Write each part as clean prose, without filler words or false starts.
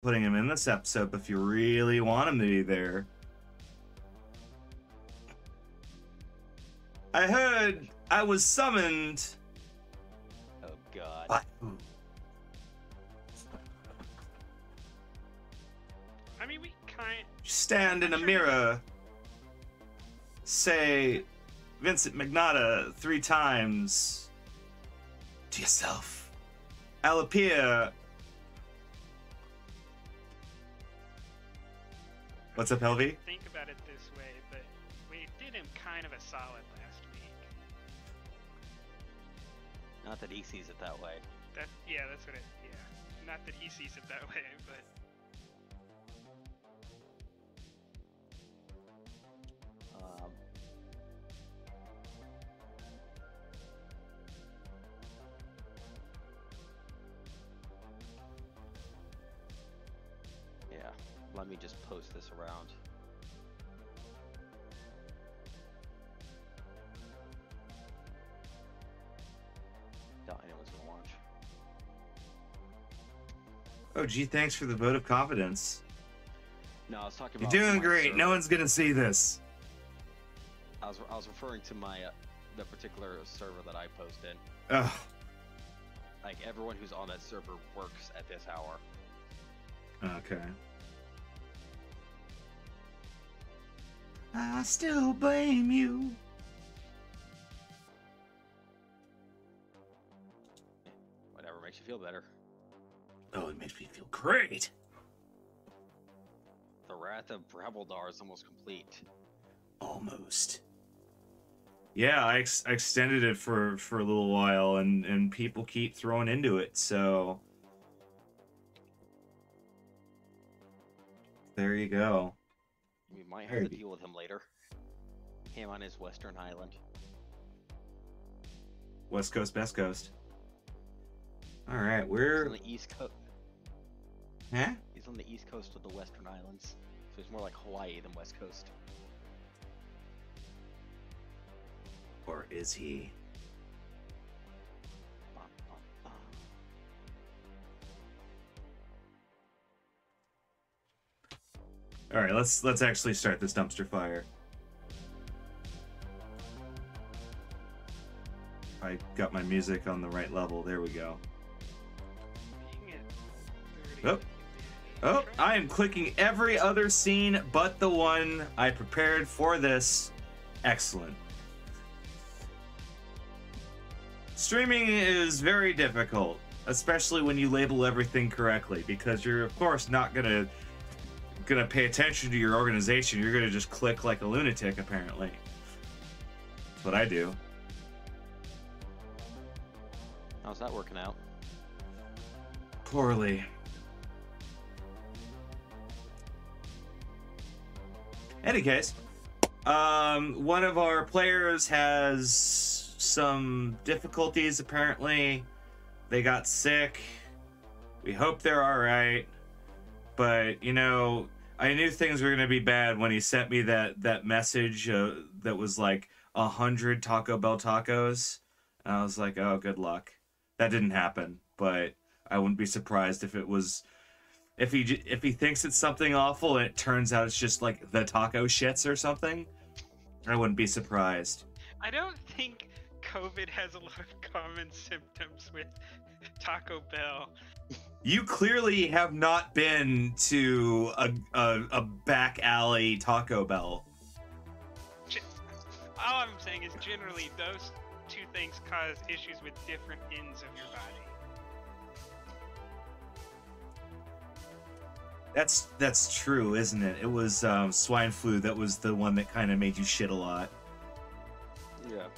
putting him in this episode if you really want him to be there. I heard I was summoned. Oh God. By who? I mean, we kind. Stand in a mirror. Say Vincent Magnotta 3 times to yourself. I'll appear. What's up, Helvy? Think about it this way, but we did him kind of a solid last week. Not that he sees it that way. That's what it. Yeah, not that he sees it that way, but. Yeah, let me just post this around. Doubt anyone's gonna watch. Oh, gee, thanks for the vote of confidence. No, I was talking You're about. doing my great. server. No one's gonna see this. I was referring to my the particular server that I post in. Ugh. Like everyone who's on that server works at this hour. Okay. I still blame you. Whatever makes you feel better. Oh, it makes me feel great. The Wrath of Braveldar is almost complete. Almost. Yeah, I extended it for a little while, and people keep throwing into it, so there you go. We might have to deal with him later. Him on his Western Island. West Coast, Best Coast. All right, He's we're on the East Coast. huh? He's on the East Coast of the Western Islands, so he's more like Hawaii than West Coast. Or is he? Bum, bum, bum. All right, let's actually start this dumpster fire. I got my music on the right level. There we go. Dang it. Oh. Oh, I am clicking every other scene but the one I prepared for this. Excellent. Streaming is very difficult, especially when you label everything correctly, because you're of course not gonna pay attention to your organization. You're gonna just click like a lunatic, apparently. That's what I do. How's that working out? Poorly. Any case, one of our players has some difficulties, apparently. They got sick. We hope they're alright. But, you know, I knew things were going to be bad when he sent me that message that was like 100 Taco Bell tacos. And I was like, oh, good luck. That didn't happen, but I wouldn't be surprised if it was... If he thinks it's something awful and it turns out it's just like the taco shits or something, I wouldn't be surprised. I don't think COVID has a lot of common symptoms with Taco Bell. You clearly have not been to a back alley Taco Bell. All I'm saying is generally those two things cause issues with different ends of your body. That's true, isn't it? It was swine flu that was the one that kind of made you shit a lot. Yeah.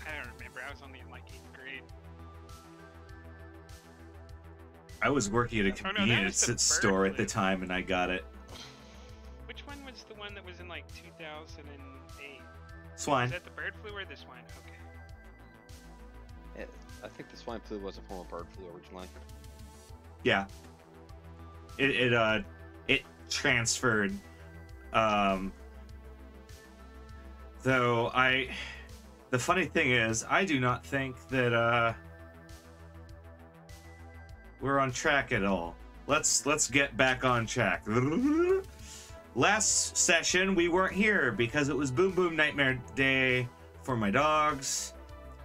I don't remember. I was only in like 8th grade. I was working at a Oh, no, that convenience was the store bird at the flu. time, and I got it. Which one was the one that was in like 2008? Swine. Is that the bird flu or the swine? Okay. I think the swine flu was a form of bird flu originally. Yeah. It transferred. Though the funny thing is, I do not think that we're on track at all. let's get back on track. Last session we weren't here because it was Boom Boom Nightmare Day for my dogs,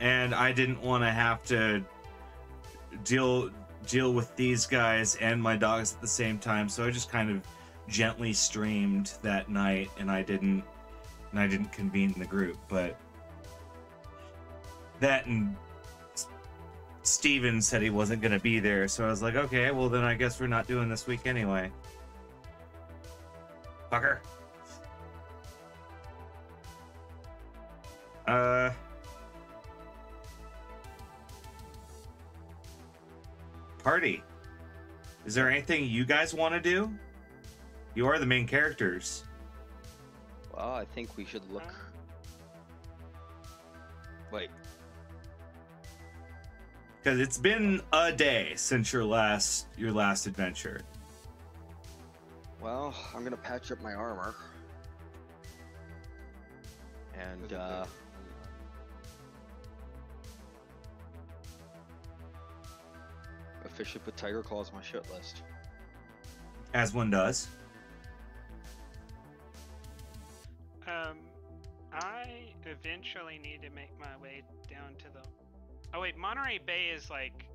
and I didn't want to have to deal with these guys and my dogs at the same time, so I just kind of gently streamed that night, and I didn't convene the group. But that, and Steven said he wasn't going to be there, so I was like, okay, well then I guess we're not doing this week anyway. Fucker. Party. Is there anything you guys want to do? You are the main characters. Well, I think we should look. Wait. Because it's been a day since your last adventure. Well, I'm gonna patch up my armor. And officially put Tiger Claws on my shit list. As one does. I eventually need to make my way down to the... Oh wait, Monterey Bay is like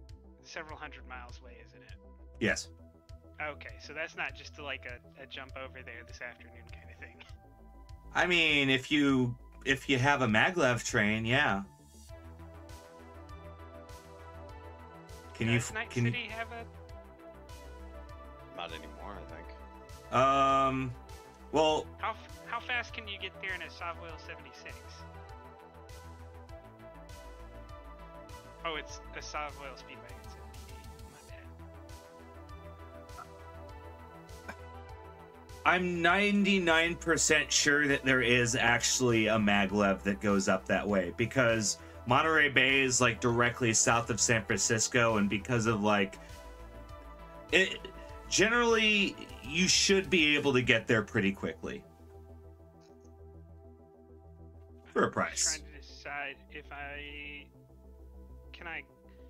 several hundred miles away, isn't it? Yes. Okay, so that's not just like a jump over there this afternoon kind of thing. I mean, if you have a maglev train, yeah. Does Night City have a... Not anymore, I think. Well... How fast can you get there in a Savoil 76? Oh, it's a Savoil Speedwagon 78. My bad. I'm 99% sure that there is actually a maglev that goes up that way, because Monterey Bay is like directly south of San Francisco, and because of like it, generally you should be able to get there pretty quickly for a price. I'm trying to decide if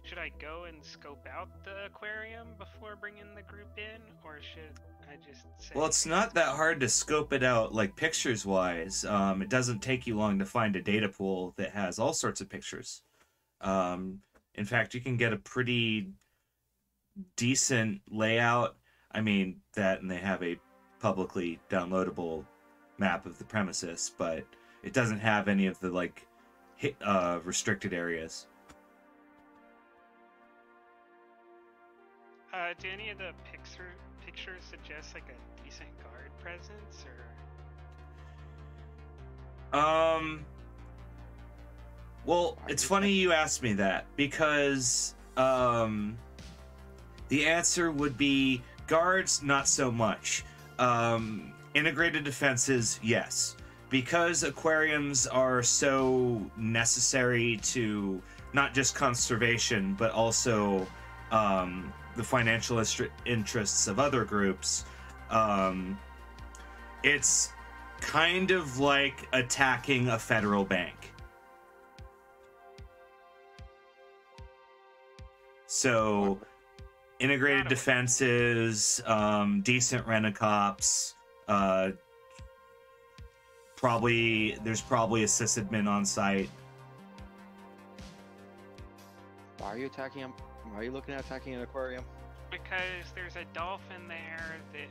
should I go and scope out the aquarium before bringing the group in, or should I just say... Well, it's not that hard to scope it out, like pictures wise. It doesn't take you long to find a data pool that has all sorts of pictures. In fact, you can get a pretty decent layout. I mean, that, and they have a publicly downloadable map of the premises, but it doesn't have any of the like restricted areas. Do any of the pictures suggest like a decent guard presence, or? Well, it's funny you asked me that, because the answer would be guards, not so much. Integrated defenses, yes. Because aquariums are so necessary to not just conservation, but also the financial interests of other groups, it's kind of like attacking a federal bank. So, integrated defenses, decent rent-a-cops, there's probably a sysadmin on site. Why are you attacking him? Why are you looking at attacking an aquarium? Because there's a dolphin there that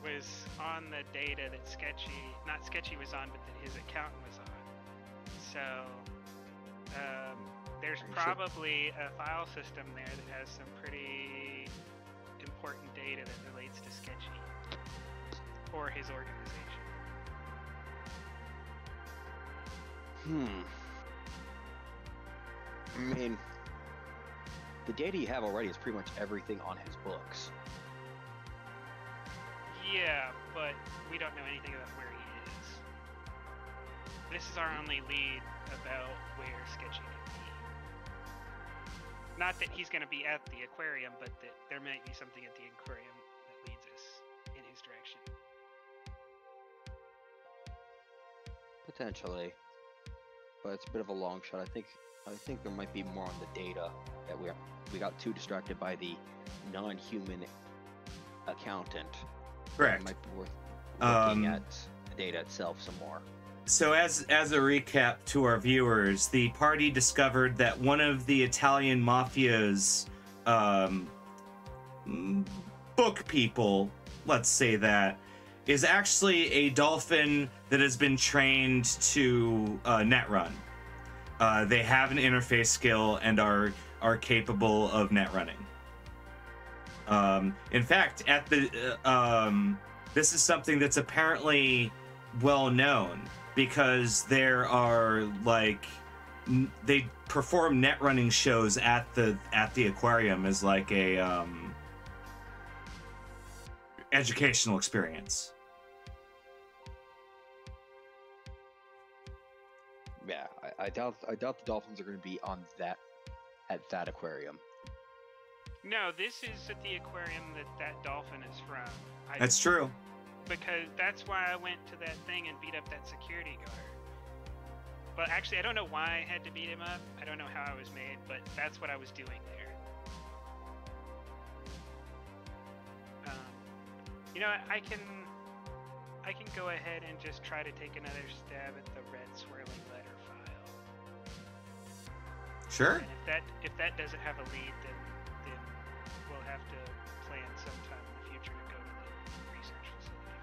was on the data that not Sketchy was on, but that his accountant was on. So, there's probably a file system there that has some pretty important data that relates to Sketchy or his organization. I mean, the data you have already is pretty much everything on his books. Yeah, but we don't know anything about where he is. This is our only lead about where Sketchy could be. Not that he's going to be at the aquarium, but that there might be something at the aquarium that leads us in his direction. Potentially, but it's a bit of a long shot. I think there might be more on the data that we got too distracted by the non-human accountant. Correct. It might be worth looking Um, at the data itself some more. So as a recap to our viewers, the party discovered that one of the Italian mafia's book people, let's say that, is actually a dolphin that has been trained to net run. They have an interface skill and are capable of net running. In fact, at the this is something that's apparently well known, because there are like they perform net running shows at the aquarium as like a educational experience. Yeah, I doubt the dolphins are going to be on at that aquarium. No, this is at the aquarium that dolphin is from. That's true. Because that's why I went to that thing and beat up that security guard. But actually, I don't know why I had to beat him up. I don't know how I was made, but that's what I was doing there. You know, I can go ahead and just try to take another stab at the red swirling letter file. Sure. And if that doesn't have a lead, then we'll have to plan sometime in the future to go to the research facility.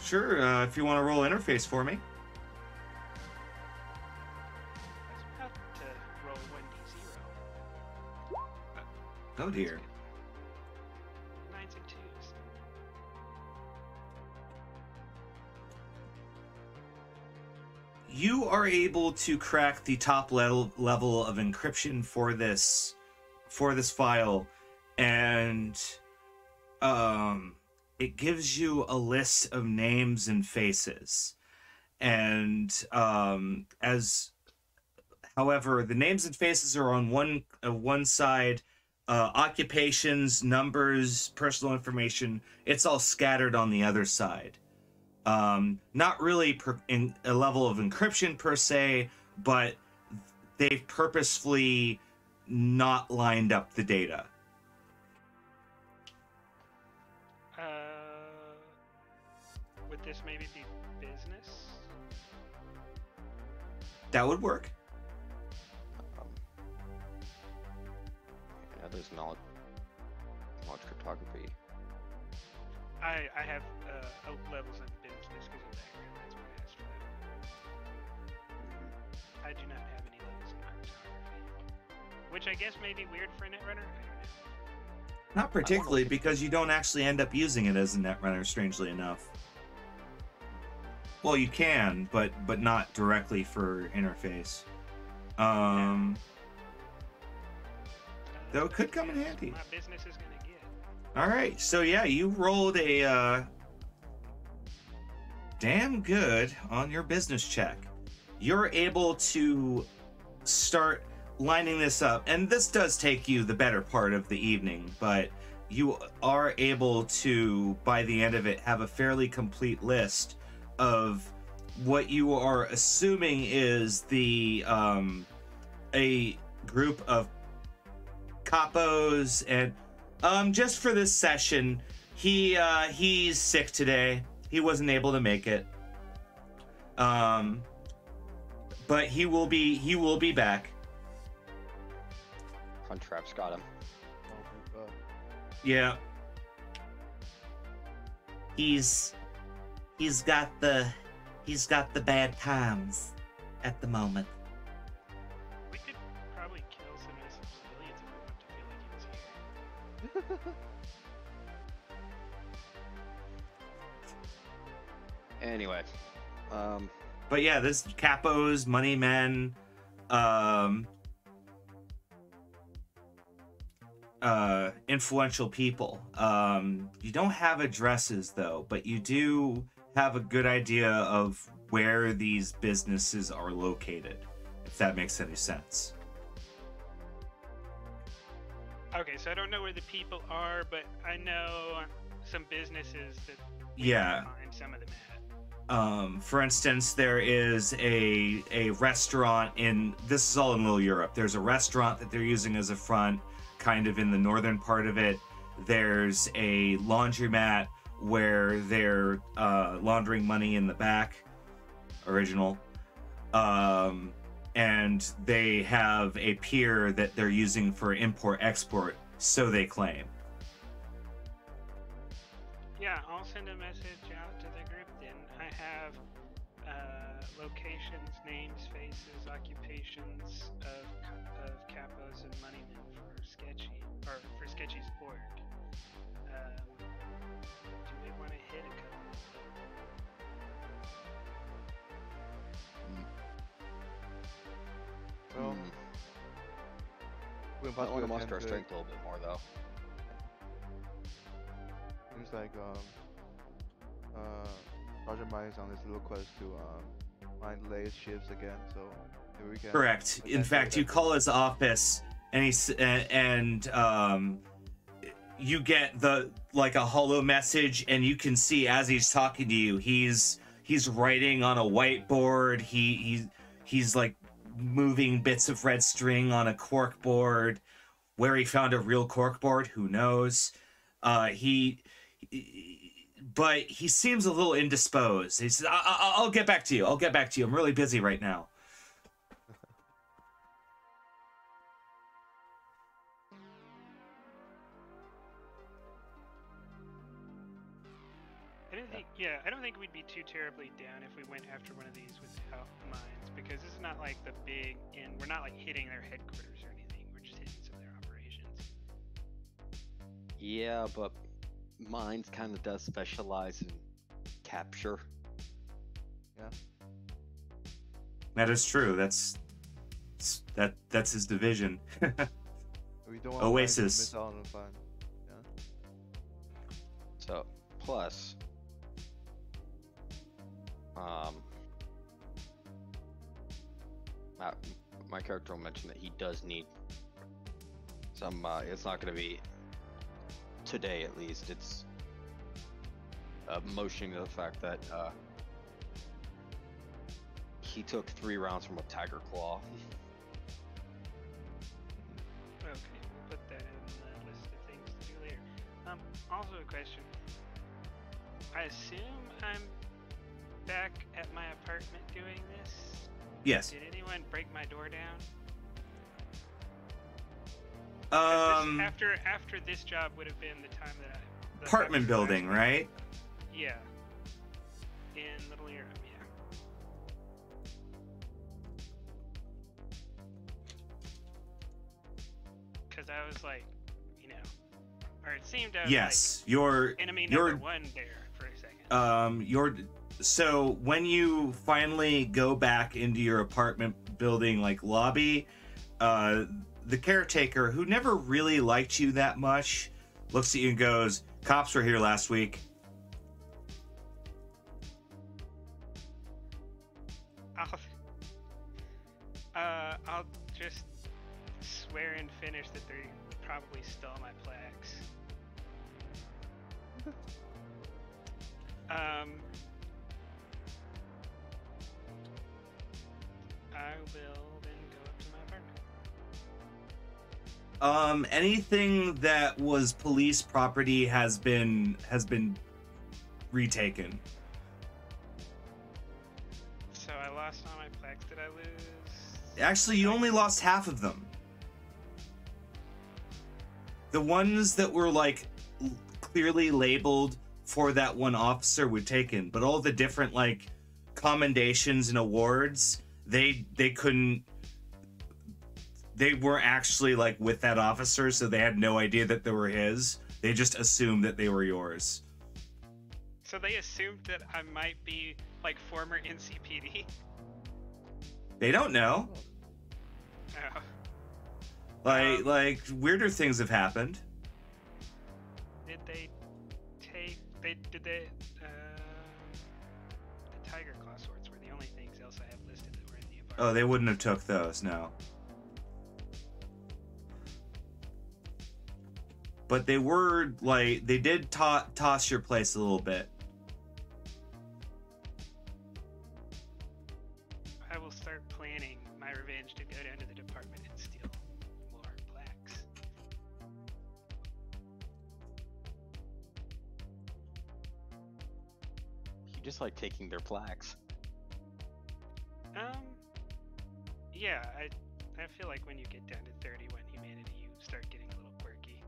Sure, if you want to roll interface for me. I was about to roll 1d0. Oh dear. 9s and 2s. You are able to crack the top level of encryption for this file, and it gives you a list of names and faces. And however, the names and faces are on one side. Occupations, numbers, personal information, it's all scattered on the other side. Not really in a level of encryption per se, but they've purposefully not lined up the data. Would this maybe be business? That would work. Yeah, there's knowledge cryptography. I have levels in business because of background. That's why I asked for that. I do not have any levels in cryptography, which I guess may be weird for a netrunner. I don't know. Not particularly, because you don't actually end up using it as a netrunner, strangely enough. Well, you can, but not directly for interface. Though it could come in handy. My business is gonna get. All right, so yeah, you rolled a damn good on your business check. You're able to start lining this up, and this does take you the better part of the evening, but you are able to, by the end of it, have a fairly complete list of what you are assuming is the a group of capos. And just for this session, he's sick today. He wasn't able to make it, but he will be back. Huntrap's got him. Yeah, he's got the bad times at the moment. We could probably kill some innocent civilians if we want to feel like he was here. Anyway, But yeah, this capos, money men, influential people. You don't have addresses though, but you do have a good idea of where these businesses are located, if that makes any sense. Okay, so I don't know where the people are, but I know some businesses that we Yeah. can find some of them For instance, there is a restaurant this is all in Little Europe. There's a restaurant that they're using as a front, kind of in the northern part of it. There's a laundromat where they're laundering money in the back, original. And they have a pier that they're using for import-export, so they claim. Yeah, I'll send a message out to the group then. I have locations, names, faces, occupations of capos and moneymen for Sketchy's board. Do we want to hit a couple of them? Well, we I want to muster our attend to it. strength a little bit more, though. Seems like Sergeant Mike is on this little quest to find latest ships again, so maybe we can. Correct. In attend to fact, it you that call his office, and you get a hollow message, and you can see as he's talking to you, he's writing on a whiteboard. He's like moving bits of red string on a cork board. Where he found a real cork board, who knows? But he seems a little indisposed. He says, I'll get back to you. I'm really busy right now. I don't think we'd be too terribly down if we went after one of these without mines, because this is not like the big we're not like hitting their headquarters or anything. We're just hitting some of their operations. Yeah, but Mines kind of does specialize in capture. Yeah. That is true. That's his division. We don't want Oasis. to miss out on the fun. Yeah. So, plus, my character will mention that he does need some, it's not going to be today at least, it's motioning to the fact that he took 3 rounds from a tiger claw. Okay, we'll put that in the list of things to do later. Also a question. I assume I'm back at my apartment doing this? Yes. Did anyone break my door down? 'Cause after this job would have been the time that the Apartment last building, week. right? Yeah. In Little Europe, yeah. Because I was like, or it seemed I was Yes. like You're enemy number one there for a second. So when you finally go back into your apartment building lobby, the caretaker, who never really liked you that much, looks at you and goes, "Cops were here last week." I'll just swear and finish that they probably stole my plaques. I will then go up to my apartment. Anything that was police property has been retaken. So I lost all my plaques. Did I lose? Actually, you only lost half of them. The ones that were clearly labeled for that one officer were taken, but all the different commendations and awards, they couldn't. They weren't actually with that officer, so they had no idea that they were his. They just assumed that they were yours. So they assumed that I might be former NCPD. They don't know. Oh. Weirder things have happened. Did they take? Did they? The tiger claw swords were the only things else I have listed that were in the apartment. Oh, they wouldn't have took those, no. But they were they did toss your place a little bit. my revenge to go down to the department and steal more plaques. You just like taking their plaques. Yeah, I feel like when you get down to 31 humanity, you start getting a little quirky.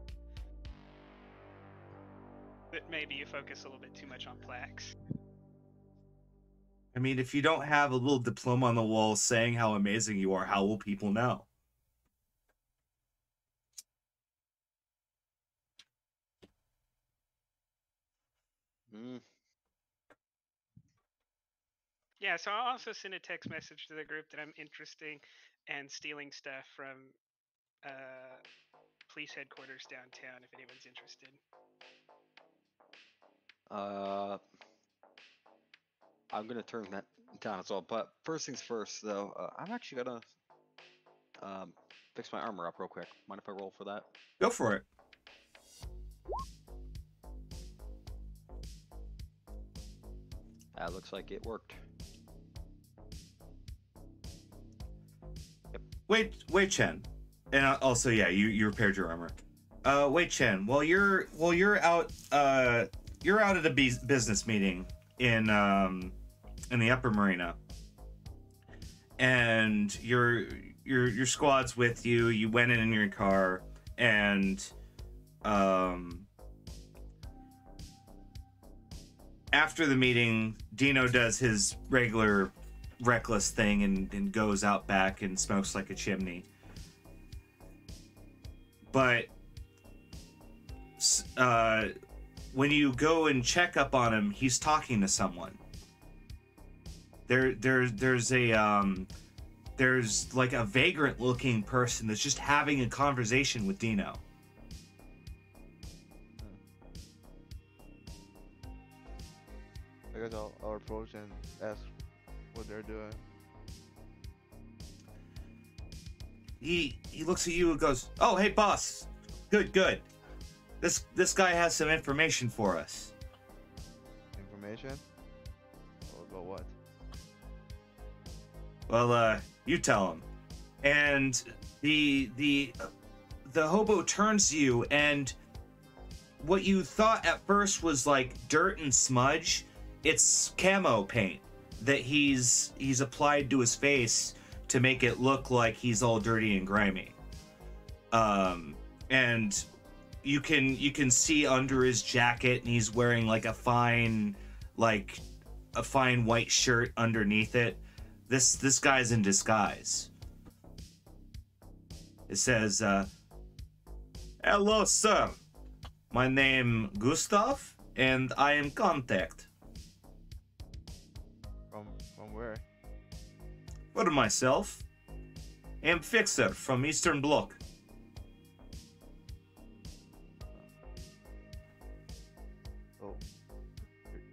But maybe you focus a little bit too much on plaques. I mean, if you don't have a little diploma on the wall saying how amazing you are, how will people know? Yeah, so I'll also send a text message to the group that I'm interested in stealing stuff from police headquarters downtown if anyone's interested. I'm gonna turn that down as well. But first things first, though, I'm actually gonna fix my armor up real quick. Mind if I roll for that? Go for it. That looks like it worked. Wait, Chen, and also, yeah, you repaired your armor. Wait, Chen, while you're out, you're out at a business meeting in the upper marina, and your squad's with you. You went in your car, and after the meeting, Dino does his regular reckless thing and goes out back and smokes like a chimney. But when you go and check up on him, he's talking to someone. There's like a vagrant looking person that's just having a conversation with Dino. I guess I'll approach and ask what they're doing. He looks at you and goes, "Oh, hey, boss. Good. This guy has some information for us." Information? About what? Well, you tell him. And the hobo turns to you, and what you thought at first was like dirt and smudge, it's camo paint that he's applied to his face to make it look like he's all dirty and grimy. And you can see under his jacket, and he's wearing like a fine white shirt underneath it. This guy's in disguise. It says, "Hello, sir. My name Gustav, and I am contact." From where? For myself, am fixer from Eastern Bloc. Oh,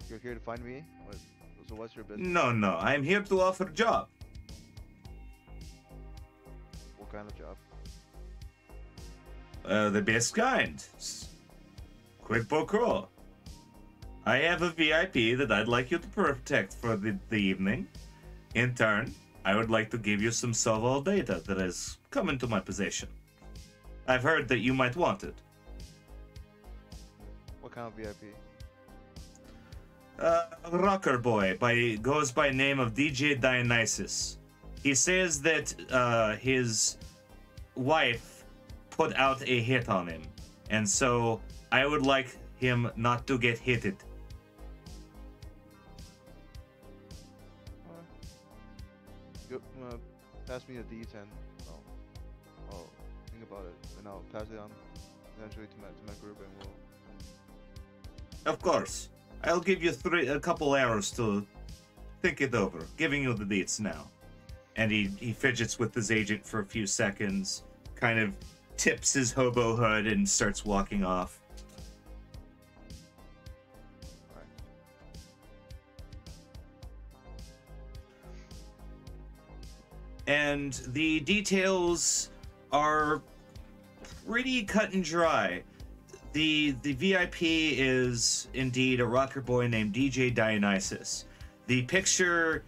you're here to find me? So what's your business? No, I am here to offer a job. What kind of job? The best kind. Quid pro quo. I have a VIP that I'd like you to protect for the evening. In turn, I would like to give you some Soval data that has come into my possession. I've heard that you might want it. What kind of VIP? Rocker boy goes by name of DJ Dionysus. He says that his wife put out a hit on him, and so I would like him not to get hitted. Pass me the deeds and I'll think about it, and I'll pass it on eventually to my group, and we'll. Of course. I'll give you a couple hours to think it over. Giving you the deets now. And he fidgets with his agent for a few seconds, kind of tips his hobo hood and starts walking off. Alright. And the details are pretty cut and dry. The VIP is indeed a rocker boy named DJ Dionysus. The picture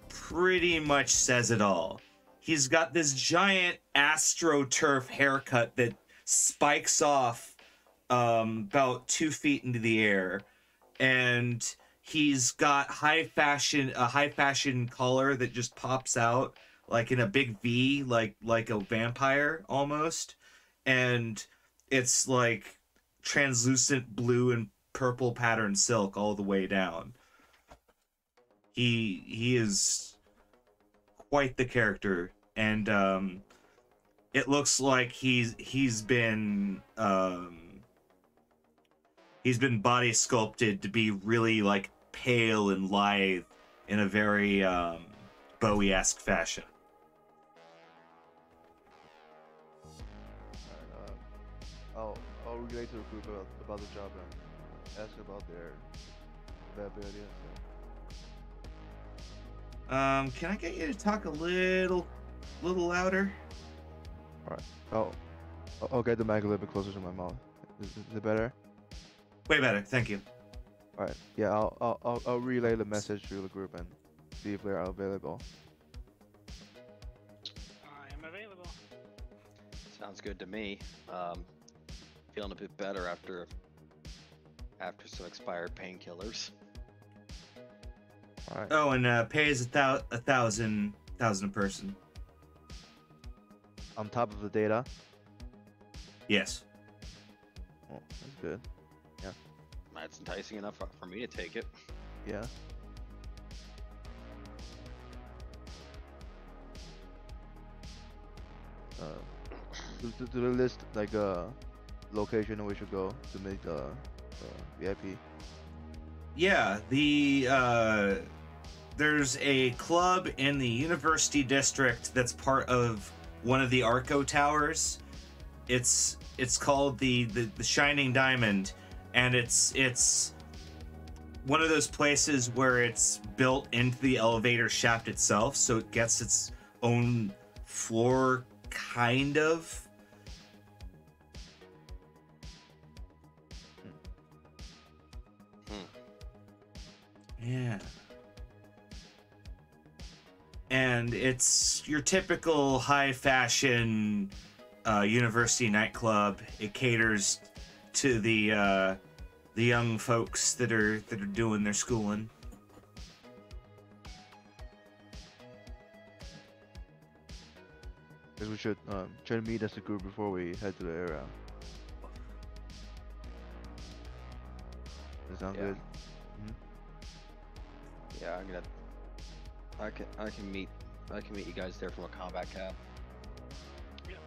pretty much says it all. he's got this giant astroturf haircut that spikes off about 2 feet into the air, and he's got a high fashion collar that just pops out like in a big V, like a vampire almost, and it's like translucent blue and purple patterned silk all the way down. He is quite the character, and it looks like he's been body sculpted to be really like pale and lithe in a very Bowie-esque fashion. I'll relate to the group about the job and ask about their availability and stuff. Can I get you to talk a little louder? Alright. I'll get the mic a little bit closer to my mouth. Is it better? Way better, thank you. Alright. Yeah, I'll relay the message to the group and see if they're available. I am available. Sounds good to me. Feeling a bit better after some expired painkillers. Alright. Oh, and pay is a thousand a person. On top of the data? Yes. Oh, that's good. That's enticing enough for me to take it. Yeah. Do they list like a location we should go to make the VIP? Yeah, there's a club in the University District that's part of one of the Arco Towers. It's called the Shining Diamond, and it's one of those places where it's built into the elevator shaft itself, so it gets its own floor, kind of. Yeah. And it's your typical high fashion university nightclub. It caters to the young folks that are doing their schooling. Guess we should try to meet as a group before we head to the area. Does that sound good? Yeah, I can meet you guys there from a combat cab. Yep.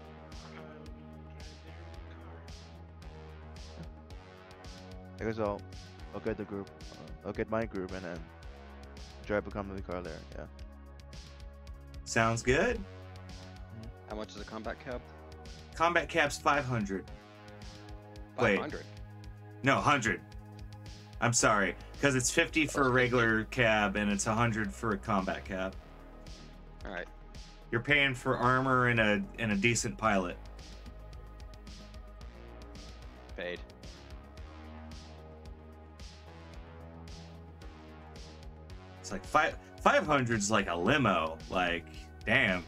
I guess I'll get the group. I'll get my group and then drive a company car there. Yeah. Sounds good. How much is a combat cab? Combat cab's 500. 500. No, 100. I'm sorry, because it's 50 for a regular cab and it's 100 for a combat cab. All right. You're paying for armor and a decent pilot. Paid. It's like 500's like a limo. Like, damn.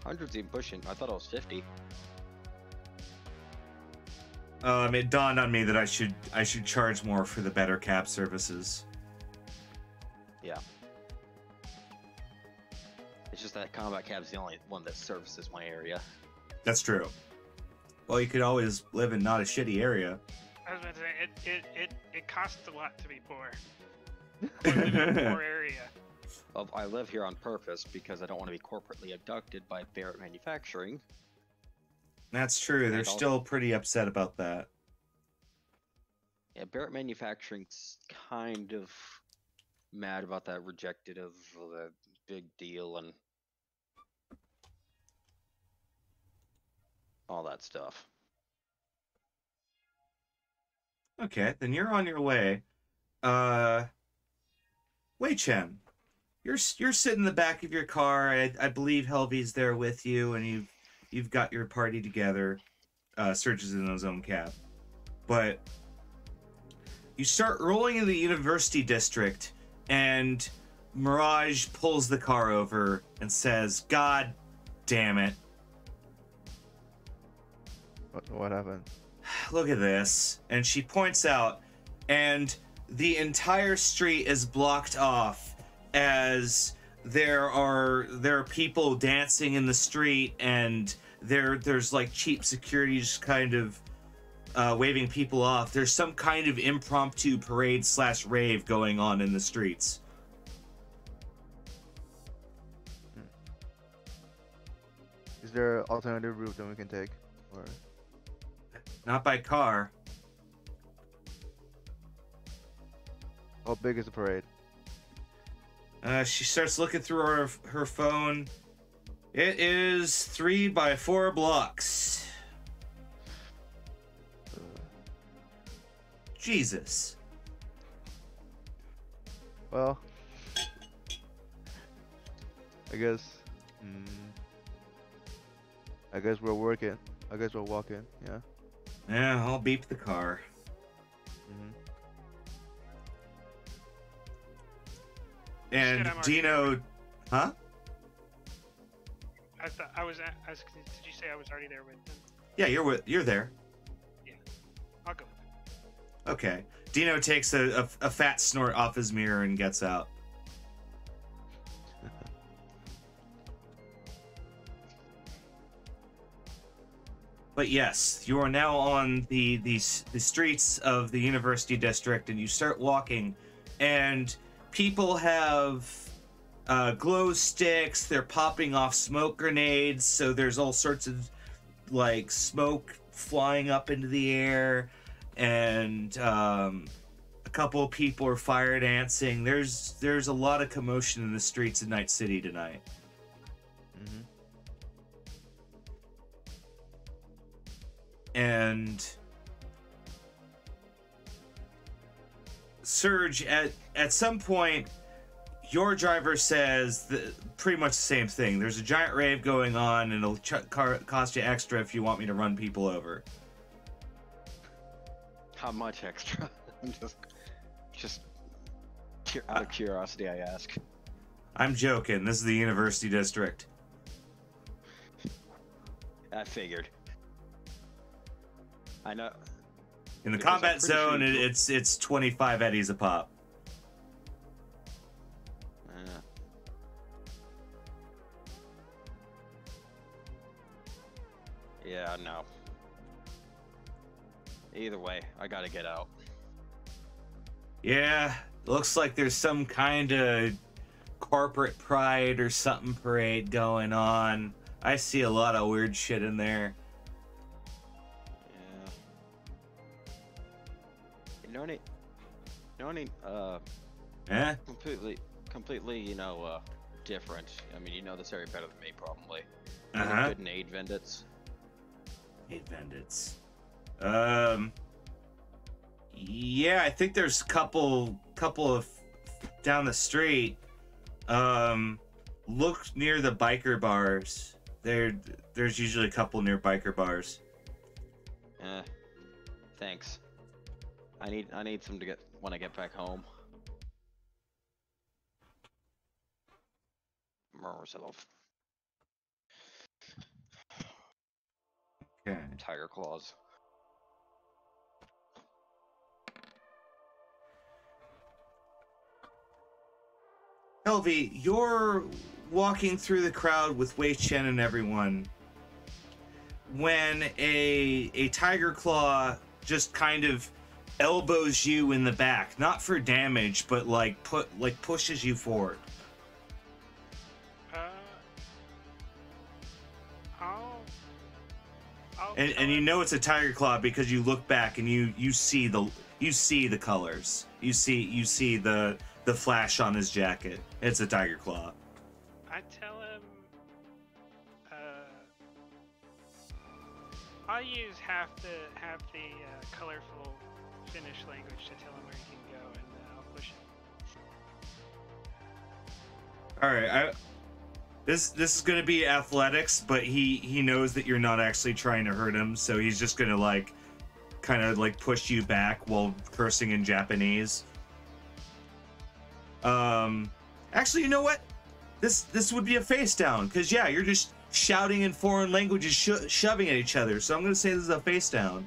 100's even pushing. I thought it was 50. It dawned on me that I should charge more for the better cab services. Yeah. It's just that combat cab's the only one that services my area. That's true. Well, you could always live in not a shitty area. I was about to say, it costs a lot to be poor. I live in a poor area. Well, I live here on purpose because I don't want to be corporately abducted by Barrett Manufacturing. That's true. They're still pretty upset about that. Yeah, Barrett Manufacturing's kind of mad about that, rejected of the big deal and all that stuff. Okay, then you're on your way. Wei Chen, you're sitting in the back of your car. I believe Helvy's there with you, and you've got your party together. Serge is in his own cab, but you start rolling in the University District, and Mirage pulls the car over and says, "God damn it. What happened? Look at this." And she points out, and the entire street is blocked off as there are people dancing in the street, and there's like cheap security just kind of waving people off. There's some kind of impromptu parade / rave going on in the streets. Is there an alternative route that we can take? Or Not by car. how big is the parade? She starts looking through her phone. It is 3 by 4 blocks. Jesus. Well, I guess. I guess we're working. I guess we're walking. Yeah. Yeah, I'll beep the car. And Shit, I'm already Dino, huh? I thought I was. Did you say I was already there with them? Yeah, you're there. I'll go. Okay. Dino takes a fat snort off his mirror and gets out. But yes, you are now on the streets of the University District, and you start walking, and people have glow sticks. They're popping off smoke grenades, so there's all sorts of like smoke flying up into the air, and a couple of people are fire dancing. There's a lot of commotion in the streets of Night City tonight. And Surge, at some point, your driver says pretty much the same thing. There's a giant rave going on, and it'll cost you extra if you want me to run people over. How much extra? I'm just out of curiosity, I ask. I'm joking. This is the University District. I figured. I know. In the Because I'm combat pretty sure zone, you- it's 25 eddies a pop. Yeah, no. Either way, I gotta get out. Yeah, looks like there's some kind of corporate pride or something parade going on. I see a lot of weird shit in there. Eh? completely, different. I mean, you know this area better than me, probably. Uh-huh. Good nade vendits. Nade vendits. Yeah, I think there's a couple of down the street. Look near the biker bars. There's usually a couple near biker bars. Thanks. I need some to get when I get back home. Myself. Okay. Tiger claws. Helvy, you're walking through the crowd with Wei Chen and everyone when a tiger claw just kind of elbows you in the back, not for damage, but pushes you forward. And you know it's a tiger claw because you look back and you see the colors. You see the flash on his jacket. It's a tiger claw. I tell him, I'll use half the colorful Finnish language to tell him where he can go, and I'll push him. All right, this is gonna be athletics, but he knows that you're not actually trying to hurt him, so he's just gonna kind of push you back while cursing in Japanese. Actually, you know what? This would be a face down, because yeah, you're just shouting in foreign languages, shoving at each other. So I'm gonna say this is a face down.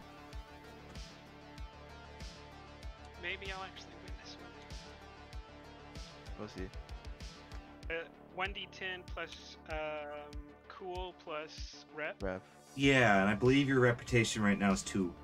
Maybe I'll actually win this one. We'll see. 1d10 plus cool plus rep. Rep. Yeah, and I believe your reputation right now is 2.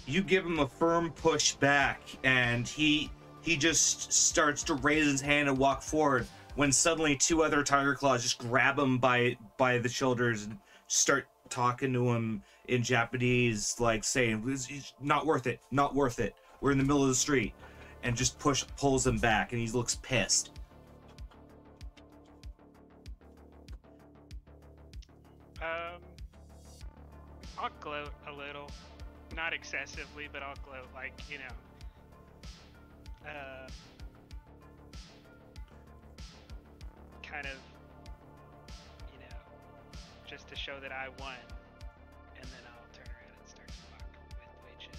You give him a firm push back, and he just starts to raise his hand and walk forward, when suddenly 2 other tiger claws just grab him by the shoulders and start talking to him in Japanese, like saying, "It's not worth it, not worth it. We're in the middle of the street," and just pulls him back, and he looks pissed. I'll gloat a little. Not excessively, but I'll gloat, like, you know. Kind of, you know, just to show that I won. And then I'll turn around and start to walk with Wei Chen.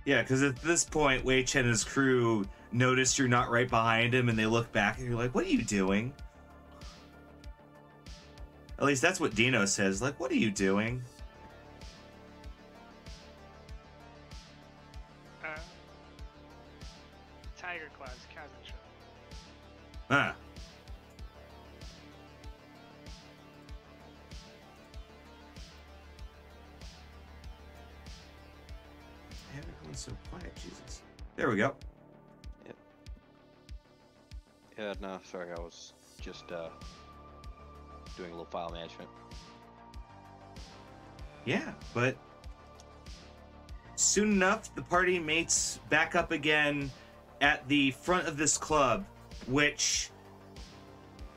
Yeah, because at this point, Wei Chen and his crew notice you're not right behind him, and they look back, and you're like, "What are you doing?" At least that's what Dino says. Like, "What are you doing?" Tiger Claws, Kazunsha. Huh. Everyone's so quiet, Jesus. There we go. Yep. Yeah, no, sorry, I was just doing a little file management. Yeah, but soon enough, the party mates back up again at the front of this club, which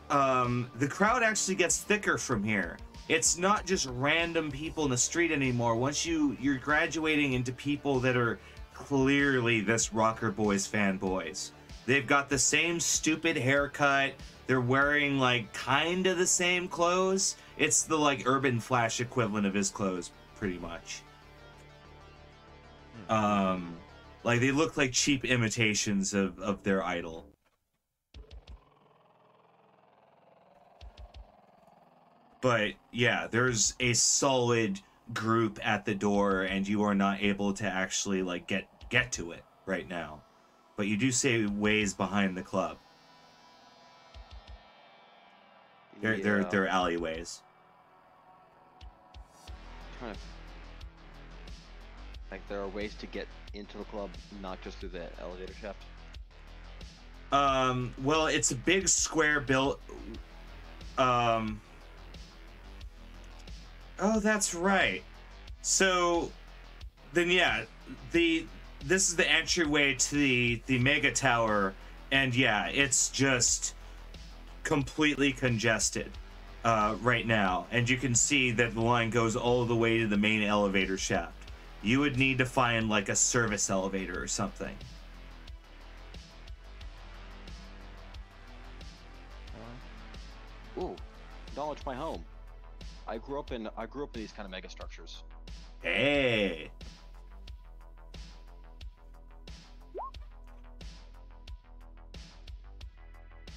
the crowd actually gets thicker from here. It's not just random people in the street anymore. Once you're graduating into people that are clearly this Rocker Boys fanboys. They've got the same stupid haircut. They're wearing like kind of the same clothes. It's the like Urban Flash equivalent of his clothes, pretty much. Like they look like cheap imitations of their idol. But yeah, there's a solid group at the door, and you are not able to actually like get to it right now. But you do say ways behind the club. They're alleyways. Kind of like there are ways to get into the club, not just through the elevator shaft. Well, it's a big square built. Oh, that's right. So, then yeah, this is the entryway to the mega tower, and yeah, it's just completely congested right now, and you can see that the line goes all the way to the main elevator shaft. You would need to find like a service elevator or something. Ooh, acknowledge my home. I grew up in these kind of mega structures. Hey.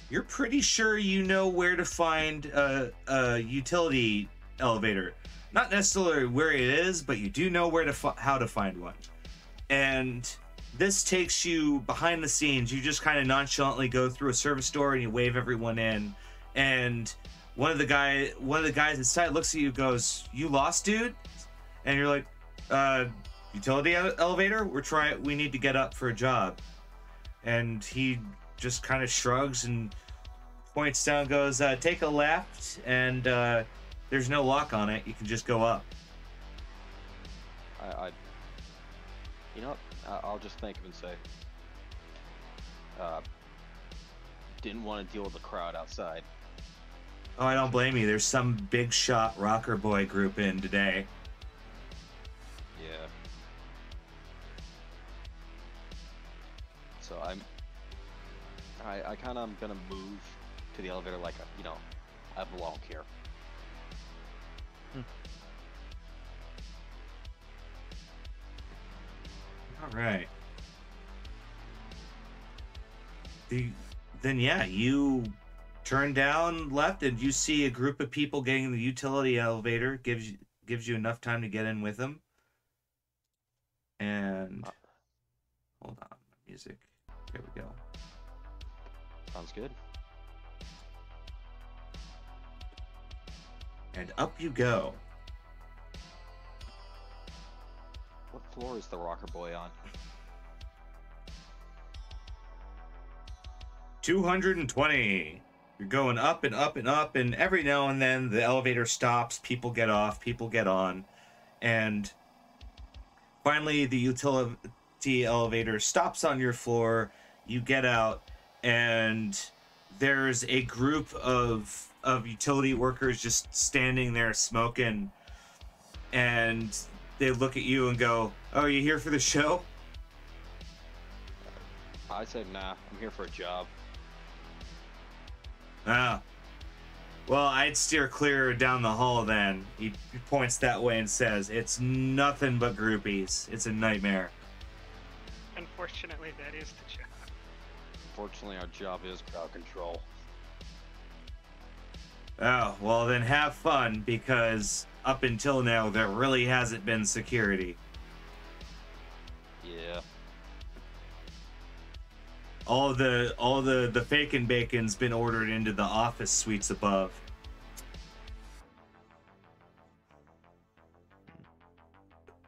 You're pretty sure you know where to find a utility elevator. Not necessarily where it is, but you do know where to how to find one. And this takes you behind the scenes. You just kind of nonchalantly go through a service door and you wave everyone in. And one of the guys inside looks at you and goes, "You lost, dude?" And you're like, utility elevator? We need to get up for a job." And he just kind of shrugs and points down and goes, "Take a left, and there's no lock on it. You can just go up." You know what? I'll just thank him and say, didn't want to deal with the crowd outside. Oh, I don't blame you. There's some big shot rocker boy group in today. Yeah. So I kind of am gonna move to the elevator like, I belong here. Right. Then yeah, you turn down left and you see a group of people getting in the utility elevator. Gives you enough time to get in with them. And hold on, music. There we go. Sounds good. And up you go. What floor is the rocker boy on? 220. You're going up and up and up, and every now and then the elevator stops, people get off, people get on, and finally the utility elevator stops on your floor. You get out, and there's a group of utility workers just standing there smoking, and they look at you and go, "Oh, are you here for the show?" I said, nah, I'm here for a job. Ah. Well, I'd steer clear down the hall then. He points that way and says, "It's nothing but groupies. It's a nightmare." Unfortunately, that is the job. Fortunately, our job is crowd control. Oh, well then have fun, because up until now there really hasn't been security. Yeah. All the fake and bacon's been ordered into the office suites above.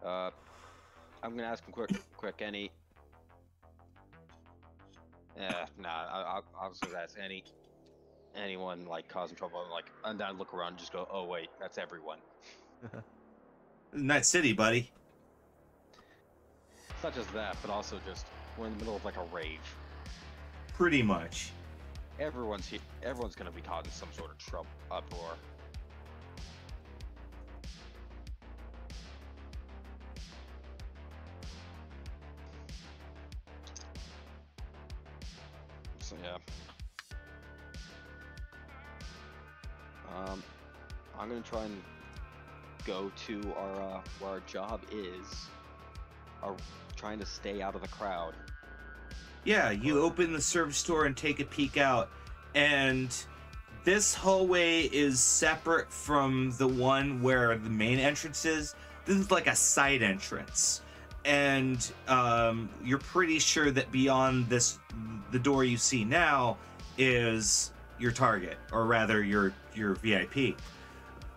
I'm gonna ask him quick. I was gonna ask anyone like causing trouble. Like, I'm down, look around, and just go, oh wait, that's everyone. Night City, buddy. It's not just that, but also just we're in the middle of like a rave. Pretty much. Everyone's gonna be causing some sort of trouble, uproar. So yeah. I'm gonna try and go to our where our job is. Trying to stay out of the crowd. Yeah, you open the service door and take a peek out, and this hallway is separate from the one where the main entrance is. This is like a side entrance, and you're pretty sure that beyond this, the door you see now is your target, or rather your VIP.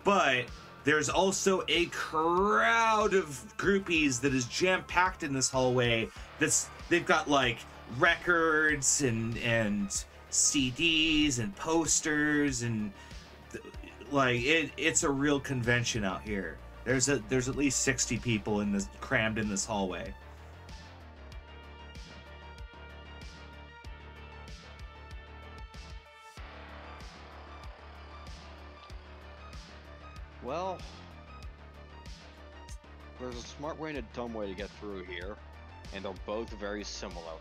But there's also a crowd of groupies that is jam-packed in this hallway. They've got like records and CDs and posters, and like it's a real convention out here. There's at least 60 people crammed in this hallway. Well, there's a smart way and a dumb way to get through here, and they're both very similar.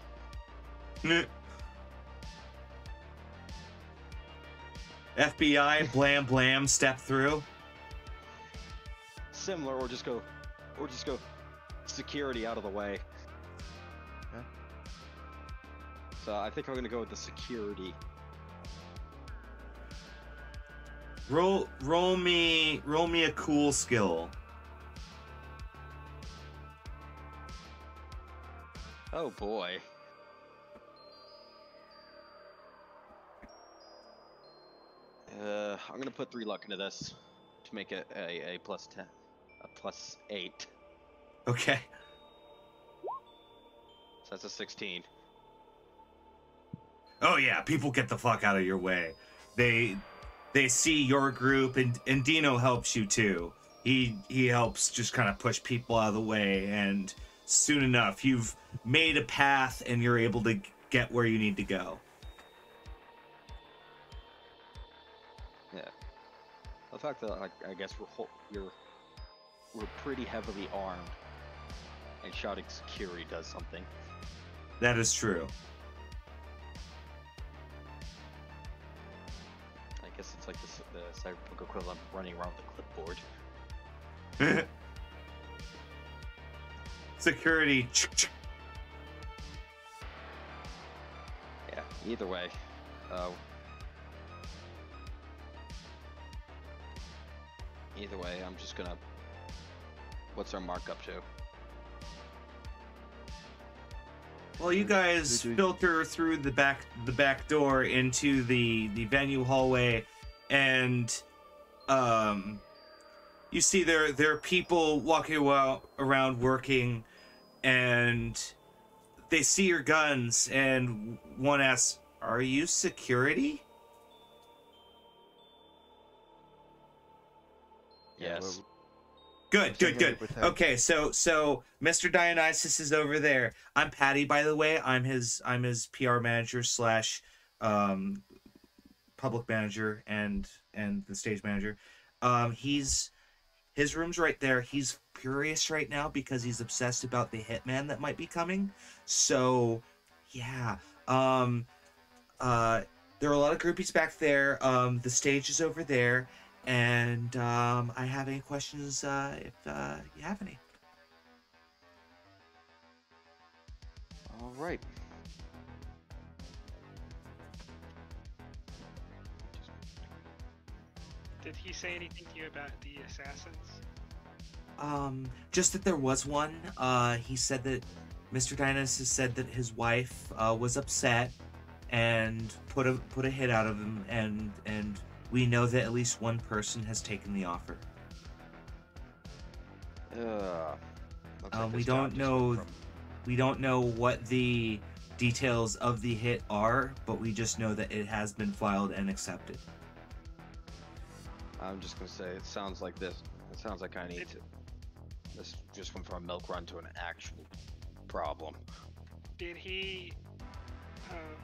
FBI, blam blam, step through. Similar, or just go security out of the way. Huh? So I think I'm gonna go with the security. Roll me a cool skill. Oh boy. I'm gonna put 3 luck into this to make it a plus 10, a plus 8. Okay. So that's a 16. Oh yeah, people get the fuck out of your way. They see your group, and Dino helps you too. He helps just kind of push people out of the way, and soon enough you've made a path and you're able to get where you need to go. Yeah. The fact that I guess we're pretty heavily armed, and shouting security does something. That is true. I guess it's like the Cyberpunk equivalent of running around with a clipboard. Security Either way, uh, I'm just gonna. What's our markup to? Well, you guys filter through the back door into the venue hallway, and you see there are people walking around working, and they see your guns, and one asks, "Are you security?" Yes. Good. Okay, so Mr. Dionysus is over there. I'm Patty, by the way. I'm his PR manager slash public manager and the stage manager. His room's right there. He's furious right now because he's obsessed about the hitman that might be coming. So yeah. There are a lot of groupies back there. The stage is over there. And I have any questions if you have any. All right. Did he say anything to you about the assassins? Just that there was one. He said that Mr. Dionysus said that his wife was upset and put a hit out of him, and we know that at least one person has taken the offer. We don't know what the details of the hit are, but we just know that it has been filed and accepted. I'm just gonna say it sounds like this. It sounds like I need to. This just went from a milk run to an actual problem. Did he?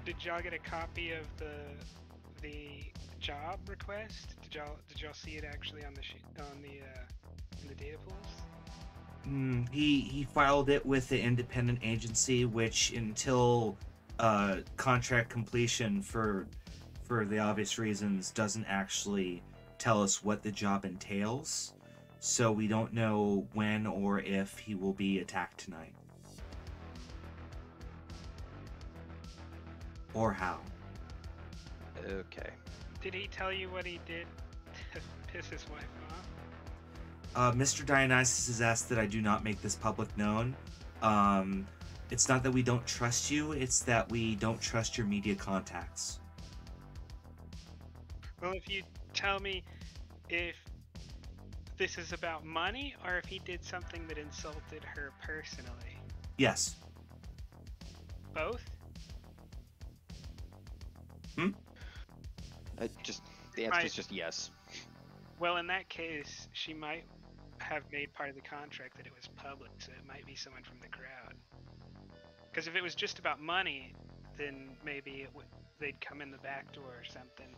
Did y'all get a copy of the job request? Did y'all see it actually on in the data pools? He filed it with the independent agency, which until contract completion for the obvious reasons doesn't actually tell us what the job entails. So we don't know when or if he will be attacked tonight. Or how. Okay. Did he tell you what he did to piss his wife off? Mr. Dionysus has asked that I do not make this public known. It's not that we don't trust you, it's that we don't trust your media contacts. Well, if you tell me if this is about money or if he did something that insulted her personally. Yes. Both? The answer is just yes. Well, in that case, she might have made part of the contract that it was public, so it might be someone from the crowd. Because if it was just about money, then maybe they'd come in the back door or something.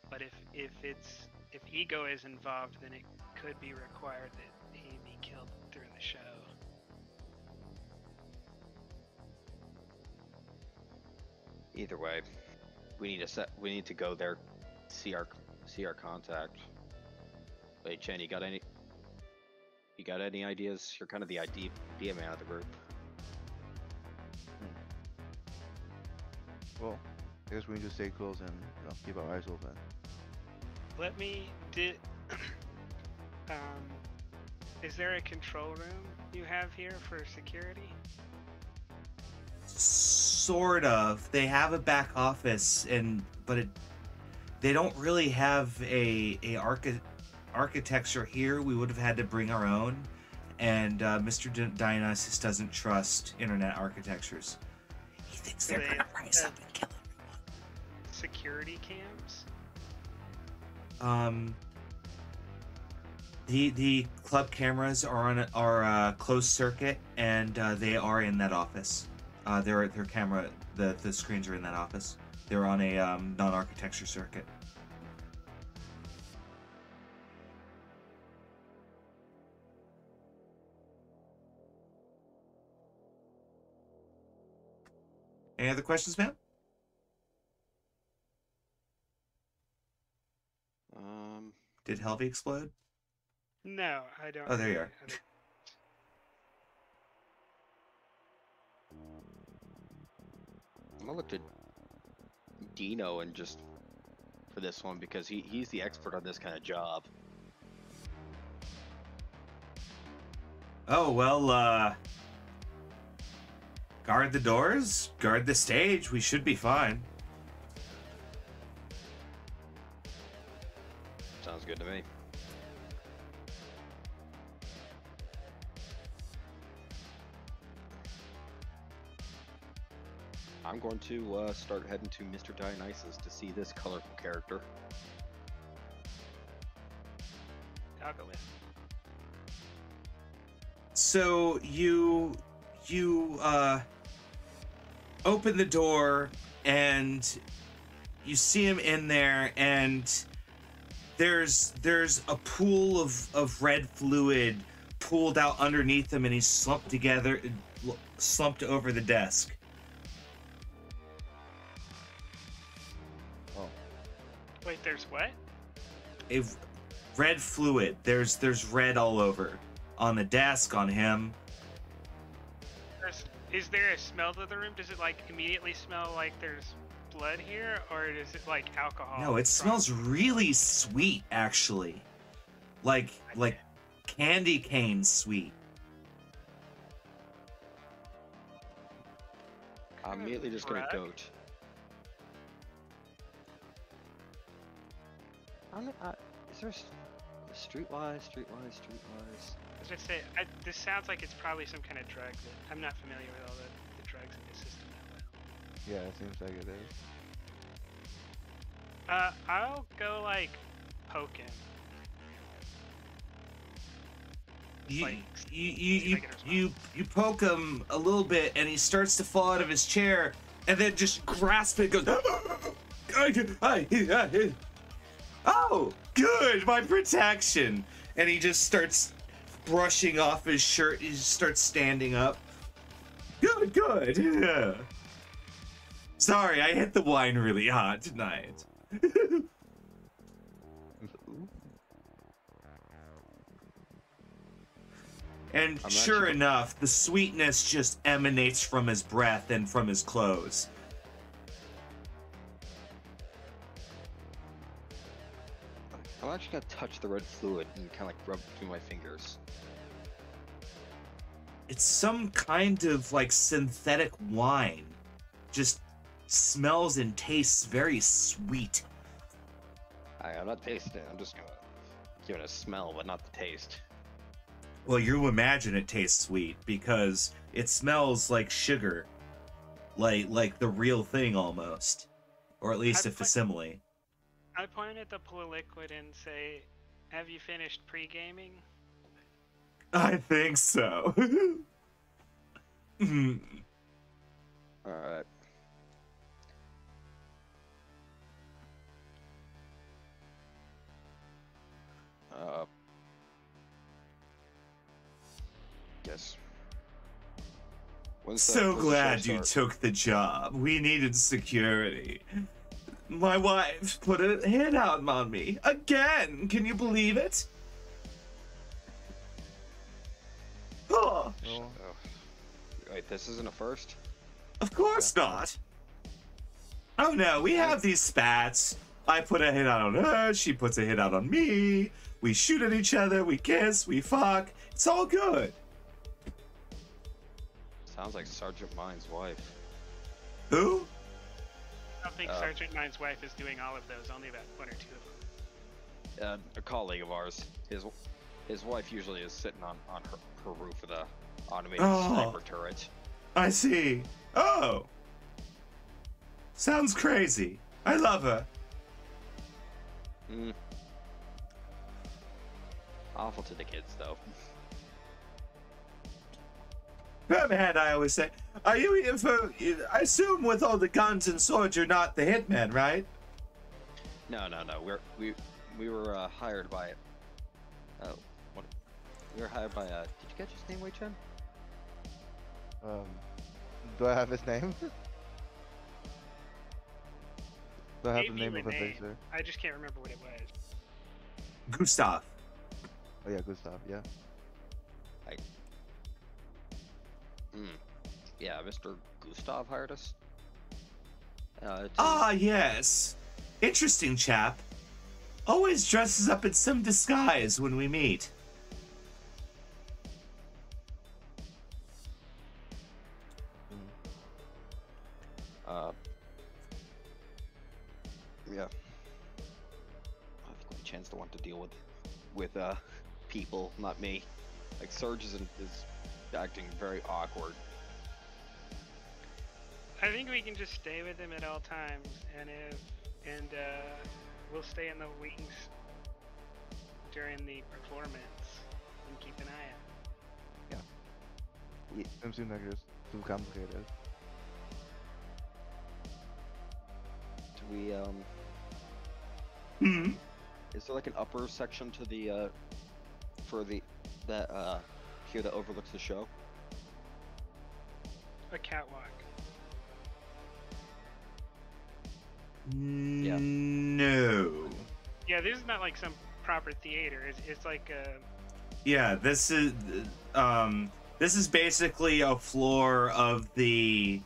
But if ego is involved, then it could be required that he be killed during the show. Either way, we need to go there, see our contact. Wait, Chen, you got any ideas? You're kind of the idea man of the group. Well, I guess we need to stay close and keep our eyes open. Let me is there a control room you have here for security? Sort of. They have a back office, but they don't really have a architecture here. We would have had to bring our own, and Mr. Dionysus doesn't trust internet architectures. He thinks they're gonna rise up and kill everyone. Security cams? The club cameras are closed circuit, and they are in that office. Their camera, the screens are in that office. They're on a non-architecture circuit. Any other questions, ma'am? Did Helvey explode? No, I don't. Oh, there you are. I'm gonna look to Dino and just for this one because he's the expert on this kind of job. Oh, well, guard the doors, guard the stage. We should be fine. Sounds good to me. I'm going to start heading to Mr. Dionysus to see this colorful character. I'll go with. So you open the door and you see him in there, and there's a pool of red fluid pooled out underneath him, and he's slumped over the desk. Oh. Wait, there's what? Red fluid. There's red all over. On the desk, on him. Is there a smell to the room? Does it like immediately smell like there's blood here, or is it like alcohol? No, it smells really sweet, actually. Like candy cane sweet. I'm immediately just gonna go to... is there streetwise? I was gonna say, this sounds like it's probably some kind of drug. That I'm not familiar with all the drugs in this system that well. Yeah, it seems like it is. I'll go like poke him. You poke him a little bit, and he starts to fall out of his chair, and then just grasp it, goes. Oh, good, my protection, and he just starts brushing off his shirt. He just starts standing up. Good. Yeah. Sorry, I hit the wine really hot tonight. And sure enough, the sweetness just emanates from his breath and from his clothes. I'm actually gonna touch the red fluid and kind of like rub it through my fingers. It's some kind of like synthetic wine. Just smells and tastes very sweet. I'm not tasting it, I'm just gonna give it a smell, but not the taste. Well, you imagine it tastes sweet because it smells like sugar. Like the real thing almost. Or at least a facsimile. I point at the blue liquid and say, "Have you finished pre-gaming?" I think so. Alright. Guess. So glad you took the job. We needed security. My wife put a hit out on me. Again! Can you believe it? Oh. Wait, this isn't a first? Of course not. Oh no, we have these spats. I put a hit out on her, she puts a hit out on me. We shoot at each other, we kiss, we fuck. It's all good. Sounds like Sergeant Mine's wife. Who? I don't think Sergeant Mine's wife is doing all of those, only about one or two of them. A colleague of ours, his wife usually is sitting on her roof of the automated sniper turret. I see. Oh. Sounds crazy. I love her. Awful to the kids, though. Permhead, I always say. Are you here for... I assume with all the guns and swords, you're not the hitman, right? No. We were hired by... we were hired by... did you catch his name, Wei Chen? Do I have his name? Do I have the name of a name. fixer? I just can't remember what it was. Gustav. Oh yeah, Gustav, yeah. Yeah, Mr. Gustav hired us. Ah, yes. Interesting chap. Always dresses up in some disguise when we meet. Yeah. I think Chan's the one to deal with people, not me. Like Surge is acting very awkward. I think we can just stay with him at all times, and we'll stay in the wings during the performance and keep an eye out. Dem seems like it's too complicated. Do we Hmm. Is there like an upper section to the for the that here that overlooks the show? A catwalk. No. Yeah, this is not like some proper theater. It's like a. Yeah, this is basically a floor of the.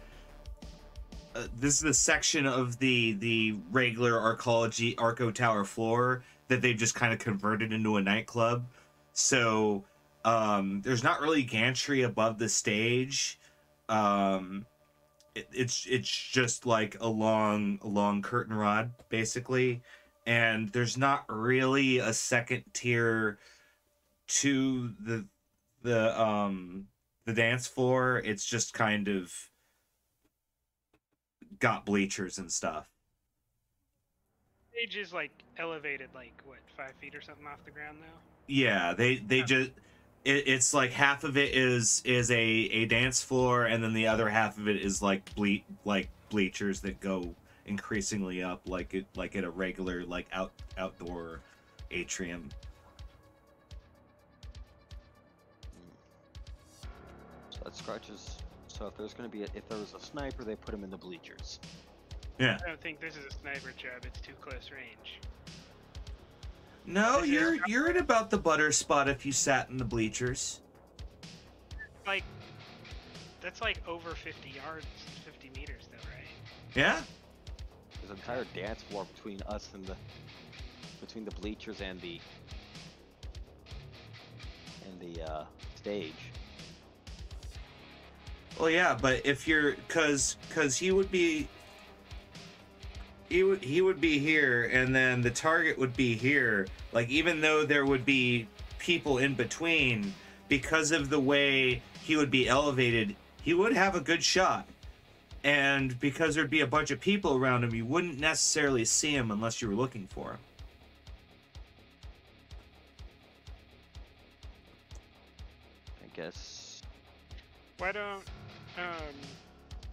This is the section of the regular Arco Tower floor that they've just kind of converted into a nightclub. So there's not really gantry above the stage. It's just like a long curtain rod basically, and there's not really a second tier to the dance floor. It's just kind of got bleachers and stuff. Stage is like elevated, like what, 5 feet or something off the ground now. Yeah, they just it's like half of it is a dance floor, and then the other half of it is like bleachers that go increasingly up, like at a regular like outdoor atrium. So that scratches. So if there's if there was a sniper, they put him in the bleachers. Yeah. I don't think this is a sniper job. It's too close range. No, you're at about the butter spot if you sat in the bleachers. Like, that's like over 50 yards, 50 meters though, right? Yeah. There's an entire dance floor between us and between the bleachers and the stage. Well, yeah, but if you're, cause he would be here, and then the target would be here. Like, even though there would be people in between, because of the way he would be elevated, he would have a good shot. And because there'd be a bunch of people around him, you wouldn't necessarily see him unless you were looking for him. I guess. Why don't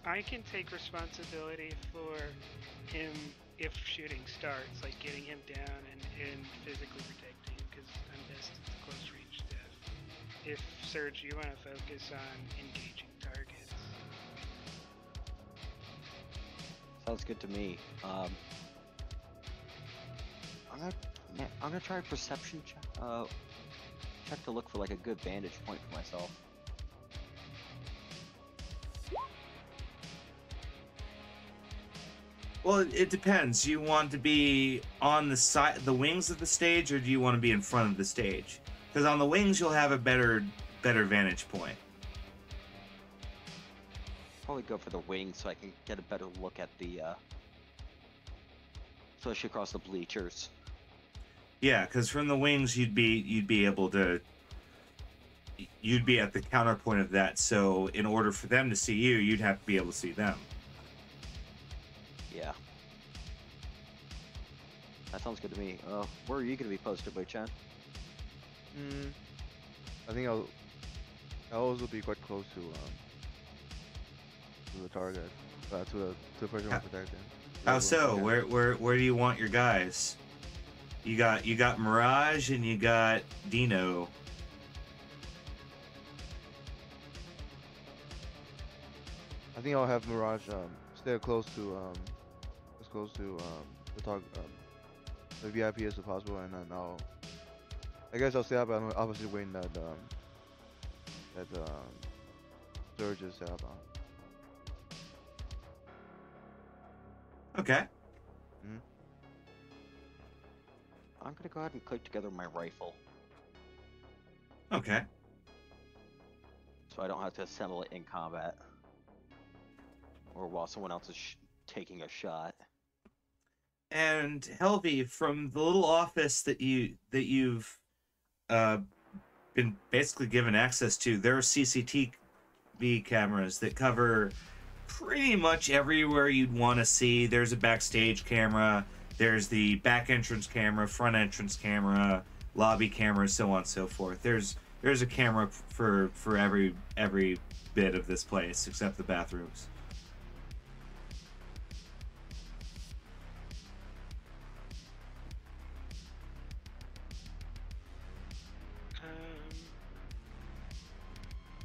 I can take responsibility for him if shooting starts, like getting him down and physically protecting him, because I'm best at the close range stuff. If Serge, you want to focus on engaging targets. Sounds good to me. I'm gonna try a perception check to look for like a good vantage point for myself. Well, it depends. Do you want to be on the side, the wings of the stage, or do you want to be in front of the stage? Because on the wings, you'll have a better vantage point. Probably go for the wings so I can get a better look at the, especially across the bleachers. Yeah, because from the wings, you'd be able to. You'd be at the counterpoint of that. So in order for them to see you, you'd have to be able to see them. Yeah. That sounds good to me. Where are you going to be posted, by Chan? I think I'll also be quite close to the target, to the person I'm protecting. How so? Where do you want your guys? You got Mirage and you got Dino. I think I'll have Mirage stay close to the target, the VIP as possible, and then I guess I'll stay up on the opposite wing that Surge is set up on. Okay. I'm gonna go ahead and click together my rifle, Okay. so I don't have to assemble it in combat, or while someone else is taking a shot. And Helvey, from the little office that you've uh, been basically given access to, there are CCTV cameras that cover pretty much everywhere you'd want to see. There's a backstage camera, there's the back entrance camera, front entrance camera, lobby camera, so on and so forth. There's a camera for every bit of this place except the bathrooms.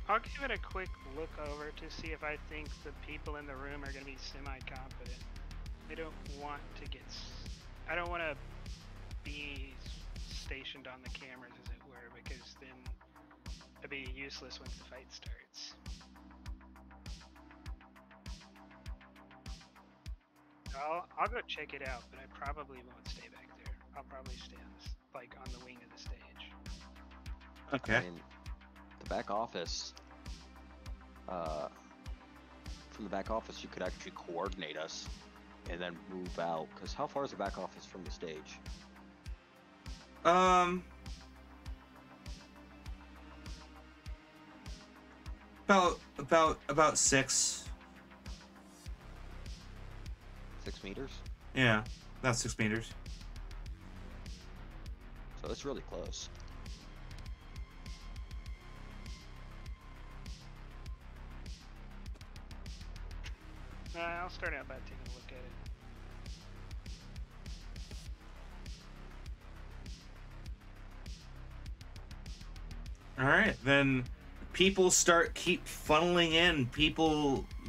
I'll give it a quick look over to see if I think the people in the room are going to be semi-competent. I don't want to get... I don't want to be stationed on the cameras, as it were, because then it'd be useless once the fight starts. I'll go check it out, but I probably won't stay back there. I'll probably stay on this, like on the wing of the stage. Okay. I mean, the back office. From the back office, you could actually coordinate us and then move out. Because how far is the back office from the stage? About 6. 6 meters. Yeah, about 6 meters. So it's really close. I'll start out by taking a look at it. All right, then people keep funneling in.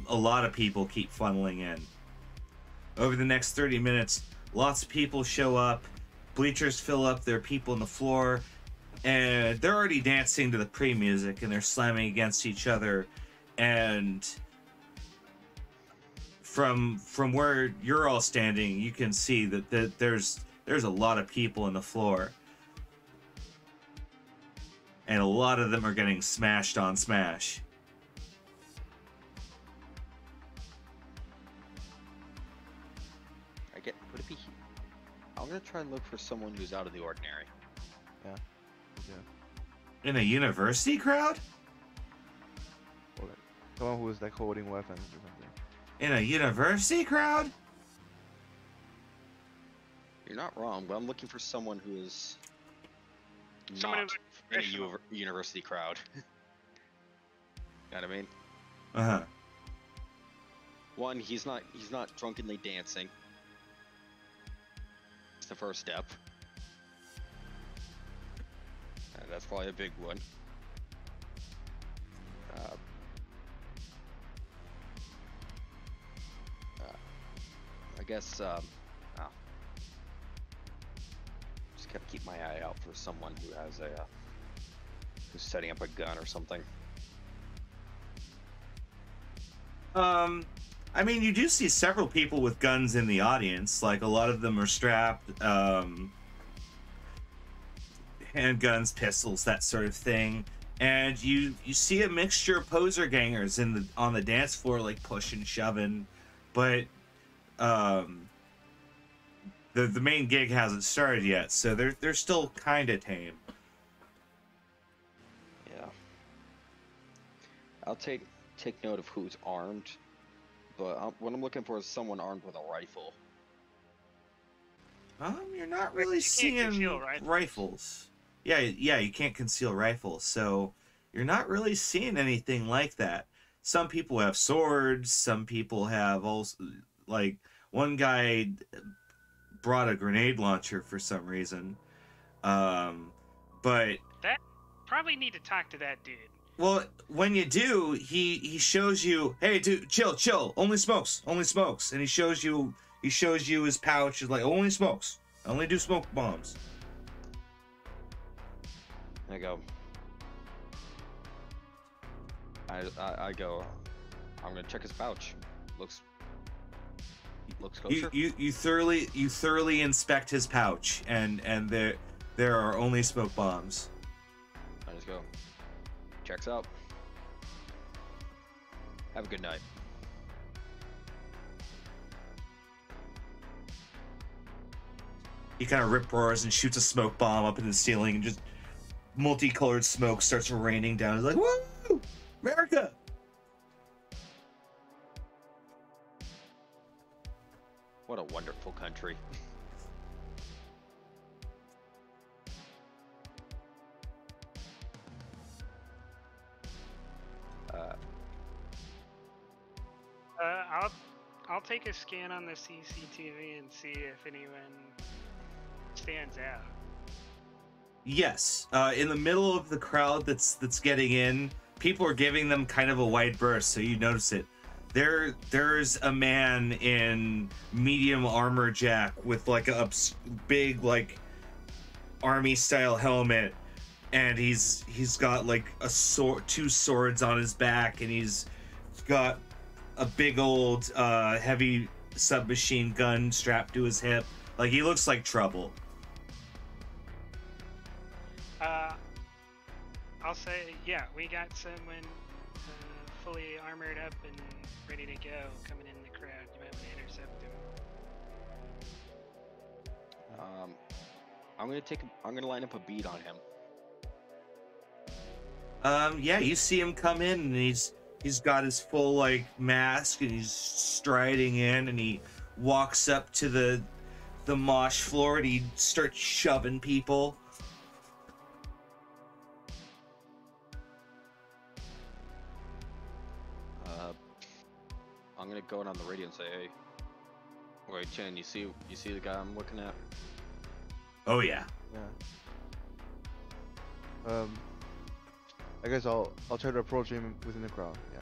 A lot of people keep funneling in. Over the next 30 minutes, lots of people show up. Bleachers fill up. There are people on the floor, and they're already dancing to the pre-music, and they're slamming against each other. And from where you're all standing, you can see that there's a lot of people on the floor. And a lot of them are getting smashed on smash. Would it be? I'm gonna try and look for someone who's out of the ordinary. Yeah. In a university crowd? Or like someone who is like holding weapons or something. In a university crowd? You're not wrong, but I'm looking for someone who is Someone not who's in a university crowd. Know what I mean? Uh-huh. One, he's not drunkenly dancing. It's the first step. And that's probably a big one. I guess just gotta keep my eye out for someone who has who's setting up a gun or something. I mean, you do see several people with guns in the audience. Like, a lot of them are strapped, handguns, pistols, that sort of thing. And you see a mixture of poser gangers on the dance floor, like pushing, shoving, but the main gig hasn't started yet, so they're still kind of tame. Yeah. I'll take note of who's armed, but what I'm looking for is someone armed with a rifle. You're not really You can't seeing conceal rifles. Yeah, you can't conceal rifles, so you're not really seeing anything like that. Some people have swords, some people have also, like, one guy brought a grenade launcher for some reason. But That probably need to talk to that dude. well, when you do, he shows you, hey dude, chill, only smokes, and he shows you his pouch. Is like, only smokes, only do smoke bombs. I go. I go. I'm gonna check his pouch. Looks Looks kosher. You thoroughly inspect his pouch, and there are only smoke bombs. I just go. Checks out. Have a good night. He kind of rip roars and shoots a smoke bomb up in the ceiling, and just multicolored smoke starts raining down. He's like, "Woo, America!" What a wonderful country. I'll take a scan on the CCTV and see if anyone stands out. Yes, in the middle of the crowd that's getting in, people are giving them kind of a wide berth, so you notice it. There's a man in medium armor jack with like a big like army style helmet, and he's got like a sword, 2 swords on his back, and he's got a big old heavy submachine gun strapped to his hip. Like, he looks like trouble. I'll say, yeah, we got someone fully armored up and ready to go coming in the crowd. You might want to intercept him. I'm gonna line up a beat on him. Yeah, you see him come in, and he's got his full like mask, and he's striding in, and he walks up to the mosh floor, and he starts shoving people. I'm gonna go in on the radio and say, "Hey, wait, Chen, you see the guy I'm looking at?" Oh yeah. Yeah. I guess I'll try to approach him within the crowd. Yeah.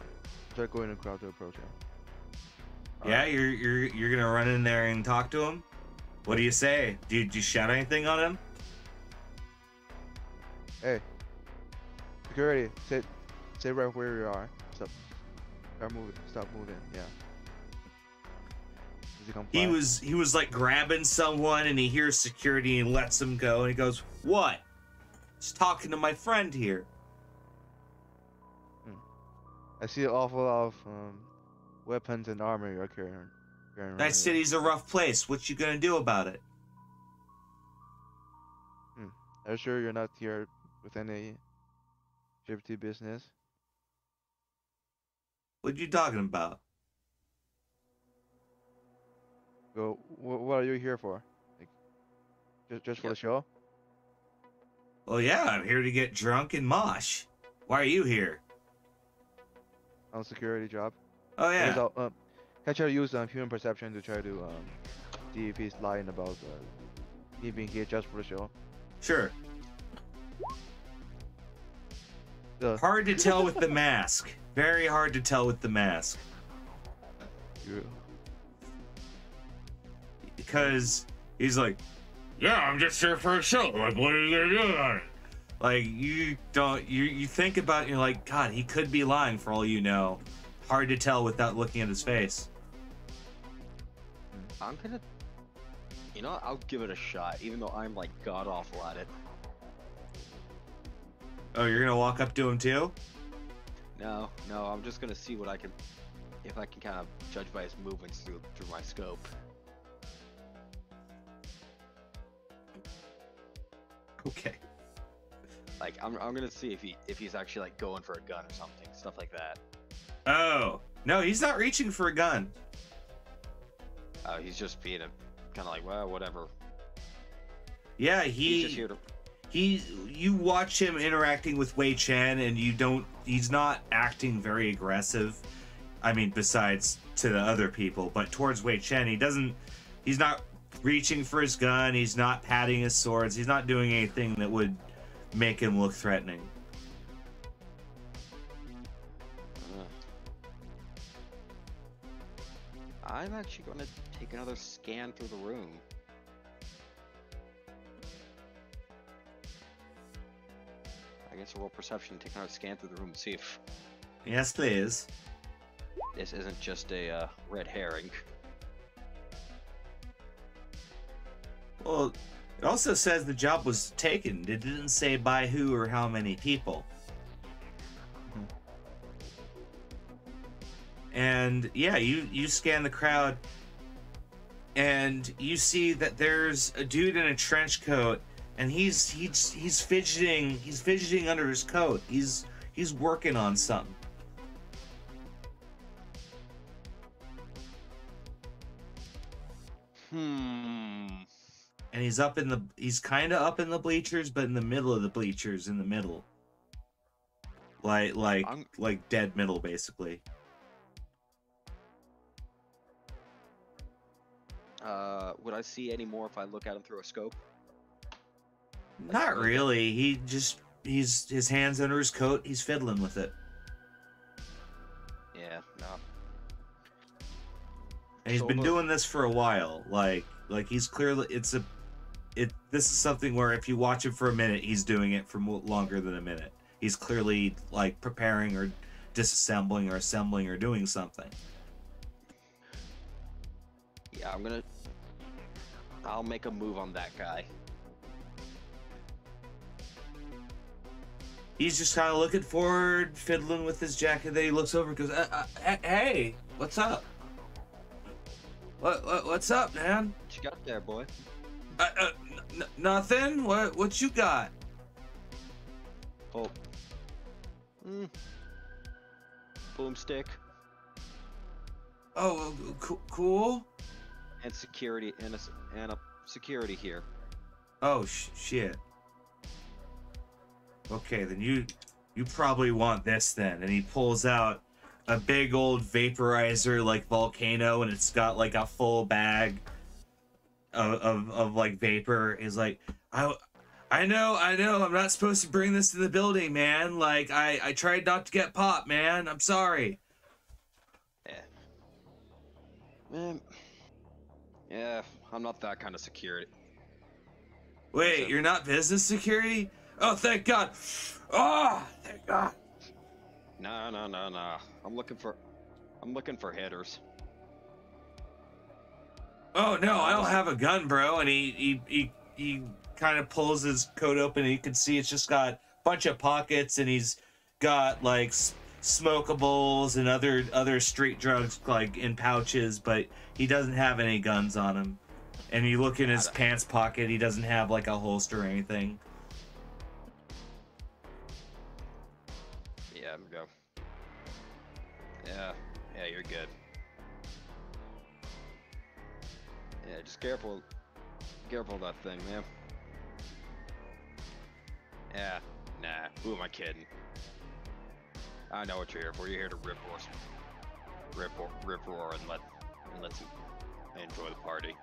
Try to go in the crowd to approach him. Yeah, you're gonna run in there and talk to him. What do you say? Do you shout anything on him? Hey, security, stay right where you are. Stop moving. Yeah. Does he come He fly? was like grabbing someone, and he hears security and lets him go, and he goes, "What? Just talking to my friend here." I see an awful lot of weapons and armor you're carrying around That here. city's a rough place. What you gonna do about it? Are you sure you're not here with any shifty business? What you talking about? Go. What are you here for? Like, just for the show? Well, yeah, I'm here to get drunk and mosh. Why are you here? On a security job? Oh yeah. Because can I try to use human perception to try to see if he's lying about he being here just for the show? Sure. The Hard to tell with the mask. Very hard to tell with the mask. Because he's like, "Yeah, I'm just here for a show. Like, what are you gonna do about it?" Like, you think about it, and you're like, God, he could be lying for all you know. Hard to tell without looking at his face. I'm gonna, I'll give it a shot, even though I'm like god awful at it. Oh, you're gonna walk up to him too? No, I'm just gonna see if I can kind of judge by his movements through my scope. Okay. Like I'm gonna see if he's actually like going for a gun or something, stuff like that. Oh, no, he's not reaching for a gun. He's just being a kind of like, well, whatever. Yeah, He's just here to. you watch him interacting with Wei Chen, and he's not acting very aggressive. I mean, besides to the other people, but towards Wei Chen, he's not reaching for his gun, he's not patting his swords, he's not doing anything that would make him look threatening. I'm actually going to take another scan through the room. I guess a roll perception, take another scan through the room, see if Yes, please. this isn't just a red herring. Well, it also says the job was taken. It didn't say by who or how many people. And yeah, you scan the crowd, and you see that there's a dude in a trench coat, and he's fidgeting under his coat. He's working on something. And he's kind of up in the bleachers, but in the middle of the bleachers, in the middle, like dead middle, basically. Would I see any more if I look at him through a scope? Not really. He's his hands under his coat. He's fiddling with it. Yeah, no. And he's been doing this for a while. Like he's clearly this is something where if you watch him for a minute, he's doing it for longer than a minute. He's clearly like preparing or disassembling or assembling or doing something. Yeah, I'll make a move on that guy. He's just kind of looking forward, fiddling with his jacket. Then he looks over and goes, "Hey, what's up? What's up, man? What you got there, boy?" Nothing. What you got?" Oh. Boomstick. Oh, cool. And security and a security here. Oh shit. Okay, then you probably want this then. And he pulls out a big old vaporizer like volcano, and it's got like a full bag of like vapor. He's like, I know, I'm not supposed to bring this to the building, man. Like I tried not to get popped, man. I'm sorry. Yeah, I'm not that kind of security. Wait, you're not business security? Oh, thank God. Oh, thank God. No. I'm looking for hitters. Oh no, I don't have a gun, bro. And he kind of pulls his coat open, and you can see it's just got a bunch of pockets, and he's got like smokables and other street drugs like in pouches, but he doesn't have any guns on him. And you look in his pants pocket, he doesn't have like a holster or anything. Yeah, go. Yeah, you're good. Yeah, just careful of that thing, man. Yeah, nah, who am I kidding? I know what you're here for. You're here to rip roar and let you enjoy the party.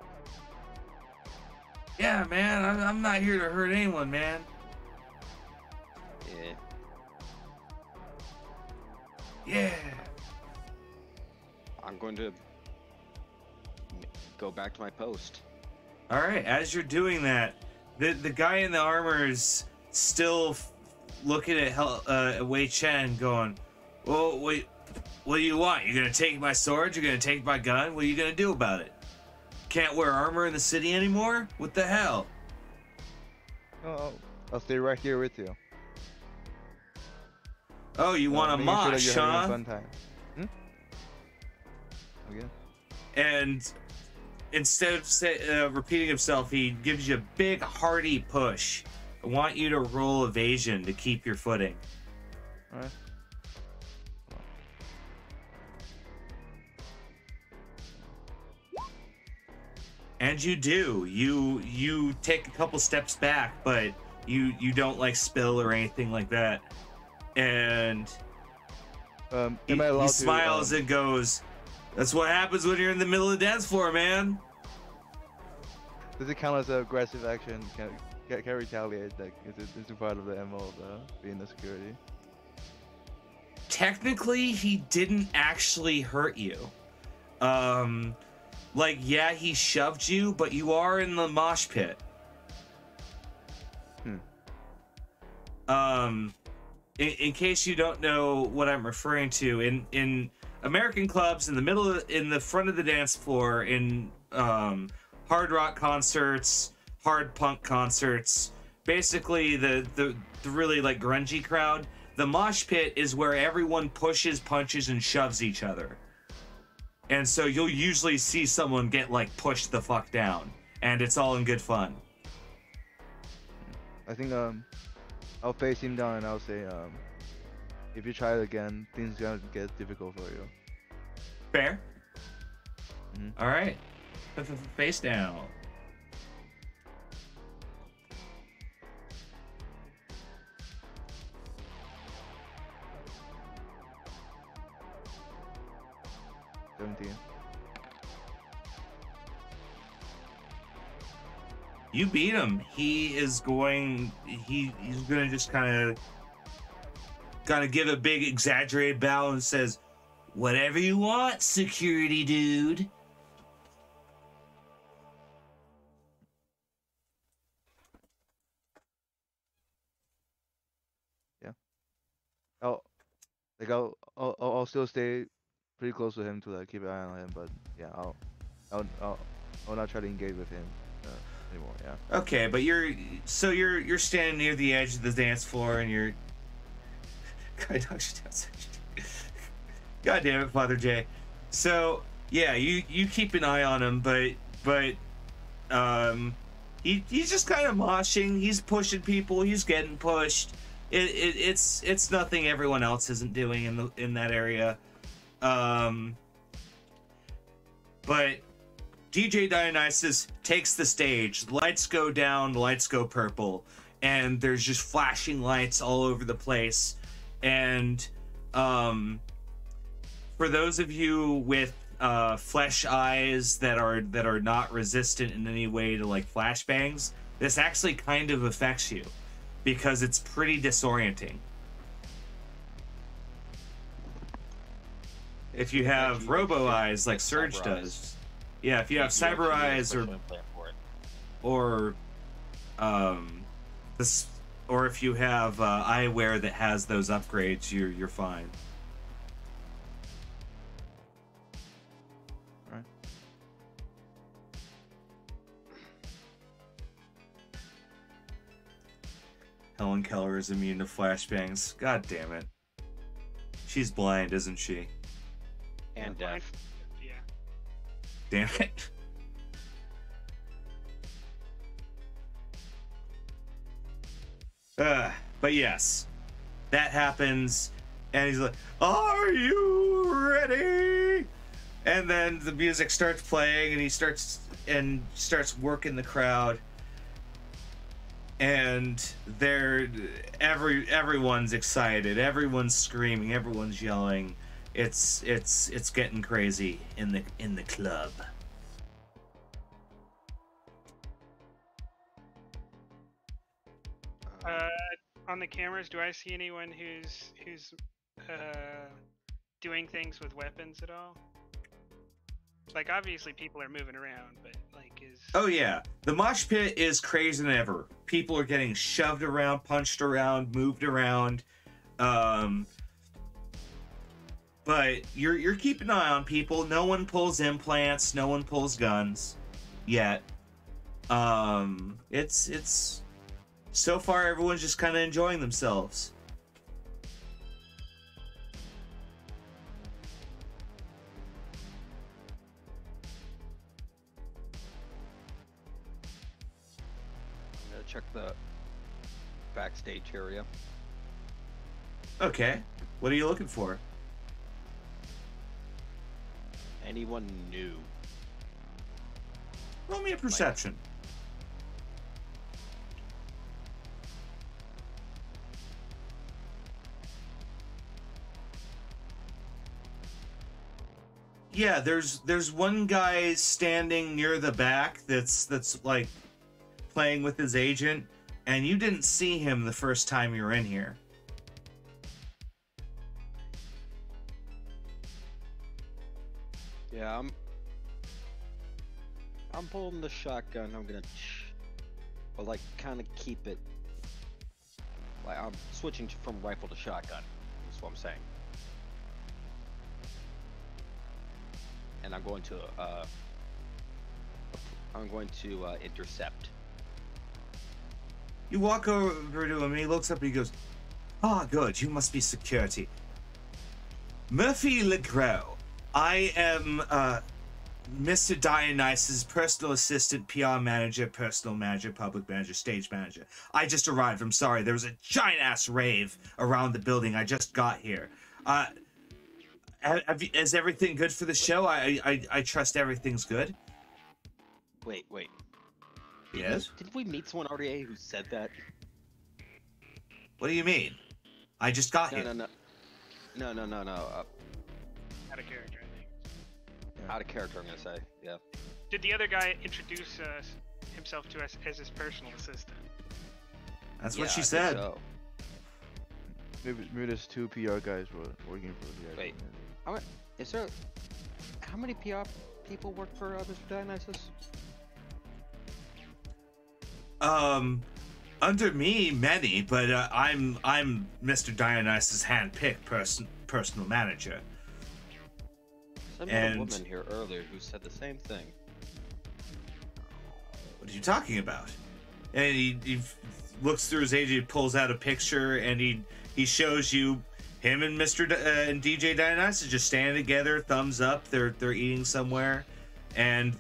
Yeah, man, I'm not here to hurt anyone, man. Yeah. Yeah. I'm going to go back to my post. All right, as you're doing that, the guy in the armor is still looking at Wei Chen going, "Well, wait, what do you want? You're gonna take my sword? You're gonna take my gun? What are you gonna do about it? Can't wear armor in the city anymore? What the hell?" Oh, I'll stay right here with you. Oh, you want a making sure that mosh, you're having a huh? fun time. Okay. And instead of repeating himself, he gives you a big hearty push. I want you to roll evasion to keep your footing. All right. And you do. You take a couple steps back, but you don't like spill or anything like that. And Am he I allowed smiles to? and goes, "That's what happens when you're in the middle of the dance floor, man." Does it count as an aggressive action? Can I retaliate? Like, is it part of the MO of being the security? Technically, he didn't actually hurt you. Like, yeah, he shoved you, but you are in the mosh pit. In case you don't know what I'm referring to, in American clubs, in the front of the dance floor, in hard rock concerts, hard punk concerts, basically the really like grungy crowd, the mosh pit is where everyone pushes, punches, and shoves each other. And so you'll usually see someone get like pushed the fuck down, and it's all in good fun. I think I'll face him down and I'll say if you try it again, things gonna get difficult for you. Fair. Mhm. All right. Face down. You beat him. He's gonna just kind of give a big exaggerated bow and says, "Whatever you want, security dude." Yeah. I'll still stay pretty close to him to like keep an eye on him, but yeah, I'll not try to engage with him anymore. Yeah. Okay, but you're standing near the edge of the dance floor and you're God damn it, Father J. So yeah, you keep an eye on him, but he's just kind of moshing. He's pushing people. He's getting pushed. It's nothing everyone else isn't doing in that area. But DJ Dionysus takes the stage. The lights go down, the lights go purple, and there's just flashing lights all over the place. And for those of you with flesh eyes that are not resistant in any way to like flashbangs, this actually kind of affects you because it's pretty disorienting. If you have robo eyes like Surge does, yeah. If you have cyber eyes or this, or if you have eyewear that has those upgrades, you're fine. All right. Helen Keller is immune to flashbangs. God damn it. She's blind, isn't she? And deaf. Yeah. Damn it. But yes, that happens, and he's like, "Are you ready?" And then the music starts playing, and he starts working the crowd, and everyone's excited, everyone's screaming, everyone's yelling. It's getting crazy in the club. On the cameras, do I see anyone who's doing things with weapons at all? Like, obviously people are moving around, but like is... Oh yeah, the mosh pit is crazier than ever. People are getting shoved around, punched around, moved around. But you're keeping an eye on people. No one pulls implants. No one pulls guns yet. It's so far everyone's just kind of enjoying themselves. I'm gonna check the backstage area. Okay, what are you looking for? Anyone new? Roll me a perception. Yeah, there's one guy standing near the back that's like playing with his agent, and you didn't see him the first time you were in here. Yeah, I'm pulling the shotgun. I'm gonna, but like kind of keep it. Like I'm switching from rifle to shotgun. That's what I'm saying. And I'm going to intercept You walk over to him and he looks up and he goes, "Ah, good, you must be security. Murphy Legros. I am Mr. Dionysus' personal assistant, PR manager, personal manager, public manager, stage manager. I just arrived. I'm sorry. There was a giant-ass rave around the building. I just got here. Is everything good for the show? I trust everything's good." Wait. Yes? Did we meet someone already who said that? What do you mean? I just got here. No. Out of character, I think. Out of character, I'm gonna say. Yeah. Did the other guy introduce himself to us as his personal assistant? That's what Yeah, she I think said. so. Maybe there's 2 PR guys working for the PR. Wait. Is there? How many PR people work for Mr. Dionysus? Under me, many, but I'm Mr. Dionysus' hand-picked personal manager. I met a woman here earlier who said the same thing. What are you talking about? And he looks through his agent, pulls out a picture, and he shows you him and and DJ Dionysus just standing together, thumbs up. They're eating somewhere, and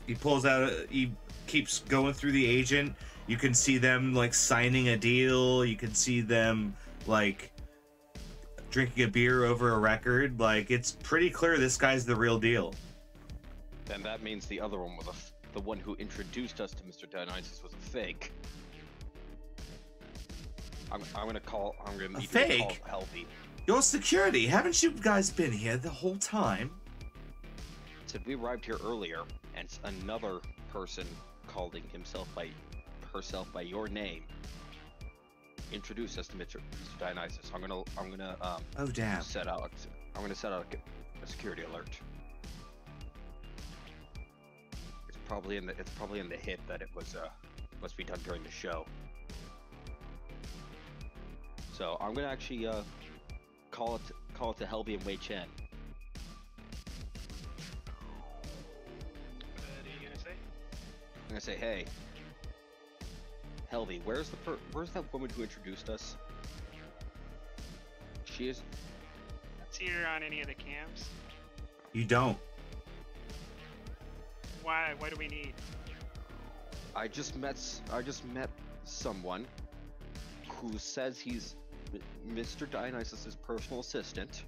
he pulls out. He keeps going through the agent. You can see them like signing a deal. You can see them like drinking a beer over a record. Like, it's pretty clear this guy's the real deal. Then that means the other one was the one who introduced us to Mr. Dionysus was a fake. I'm gonna immediately call Helvey. Your security, haven't you guys been here the whole time? Said we arrived here earlier, and another person calling herself by your name introduced us to Mr. Dionysus. I'm gonna Oh damn. set out a security alert. It's probably in the hit that it was must be done during the show. So I'm gonna actually call it to Helvey and Wei Chen. What are you gonna say? I'm gonna say, hey, Helvey, where's that woman who introduced us? She is. See her on any of the cams? You don't. Why? What do we need? I just met someone who says he's Mr. Dionysus' personal assistant,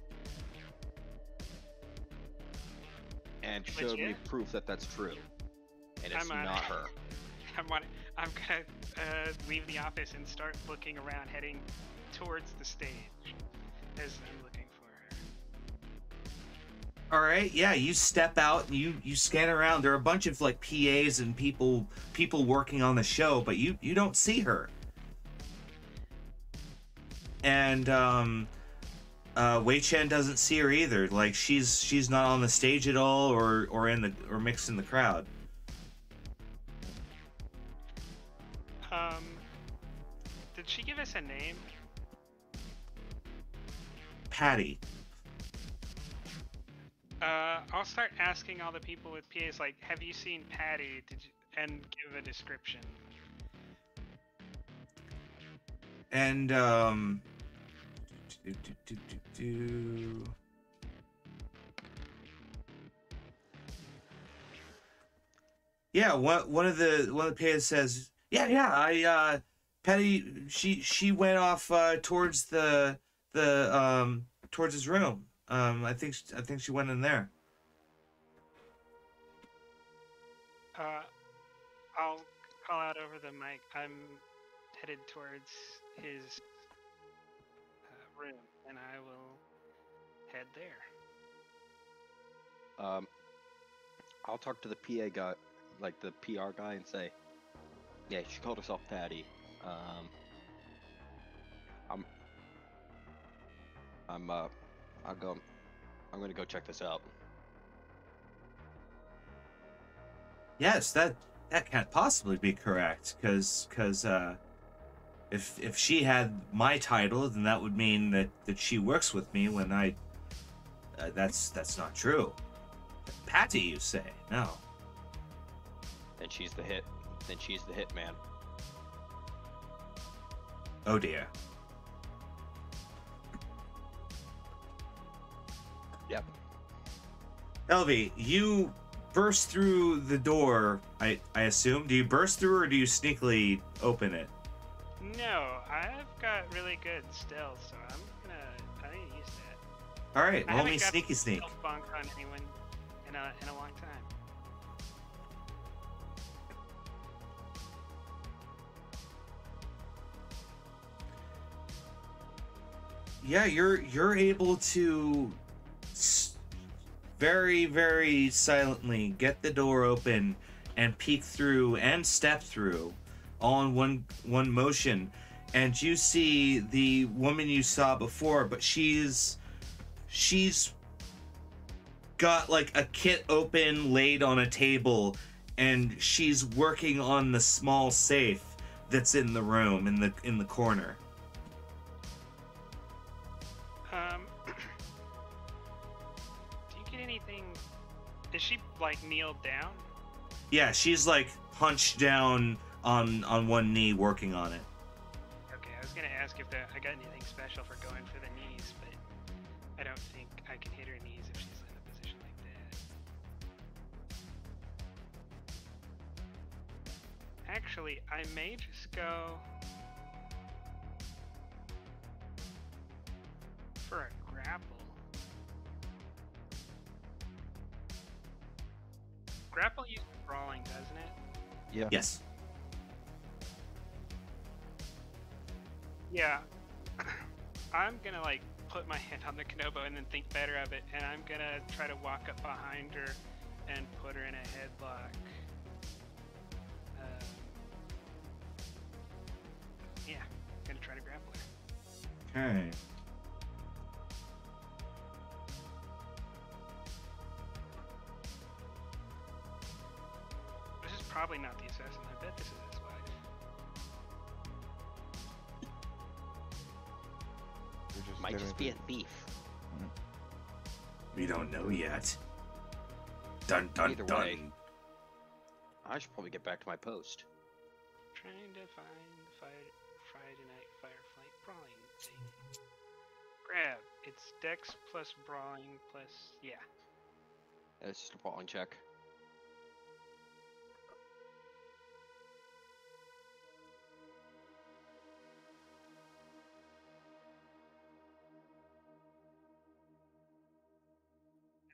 and showed me proof that that's true, and it's not her. I'm gonna leave the office and start looking around, heading towards the stage as I'm looking for her. All right, yeah, you step out and you scan around. There are a bunch of like PAs and people working on the show, but you don't see her. And Wei Chen doesn't see her either. Like she's not on the stage at all, or mixed in the crowd. Did she give us a name? Patty. I'll start asking all the people with PAs, like, have you seen Patty? And give a description. And yeah, one of the PAs says, yeah, Patty, she went off towards towards his room. I think she went in there. I'll call out over the mic. I'm headed towards his room, and I will head there. I'll talk to the PA guy, like the PR guy, and say, yeah, she called herself Patty. I'm gonna go check this out. Yes, that can't possibly be correct, because if she had my title, then that would mean that she works with me when I. That's not true. Patty, you say? No. Then she's the hit. Then she's the hit man. Oh dear. Yep. Elvie, you burst through the door, I assume. Do you burst through or do you sneakily open it? No, I've got really good stealth, so I need to use that. Alright, I roll me haven't got sneaky sneak. stealth bunk on anyone in a long time. Yeah, you're able to very, very silently get the door open and peek through and step through all in one motion. And you see the woman you saw before, but she's got like a kit open laid on a table, and she's working on the small safe that's in the room in the corner. Do you get anything? Is she like kneeled down? Yeah, she's like hunched down on one knee working on it. Okay, I was gonna ask if I got anything special for going for the knees, but I don't think I can hit her knees if she's in a position like that. Actually, I may just go for a grapple. Grapple uses brawling, doesn't it? Yeah. Yes. Yeah. I'm gonna like put my hand on the Kanobo and then think better of it, and I'm gonna try to walk up behind her and put her in a headlock. Yeah, gonna try to grapple her. Okay. This is probably not the assassin. I bet this is his wife. You're just Might getting just be a through. thief. We don't know yet. Dun dun Either dun. way. I should probably get back to my post. Trying to find the Friday Night Firefight brawling thing. Grab. It's Dex plus brawling plus yeah. It's just a brawling check.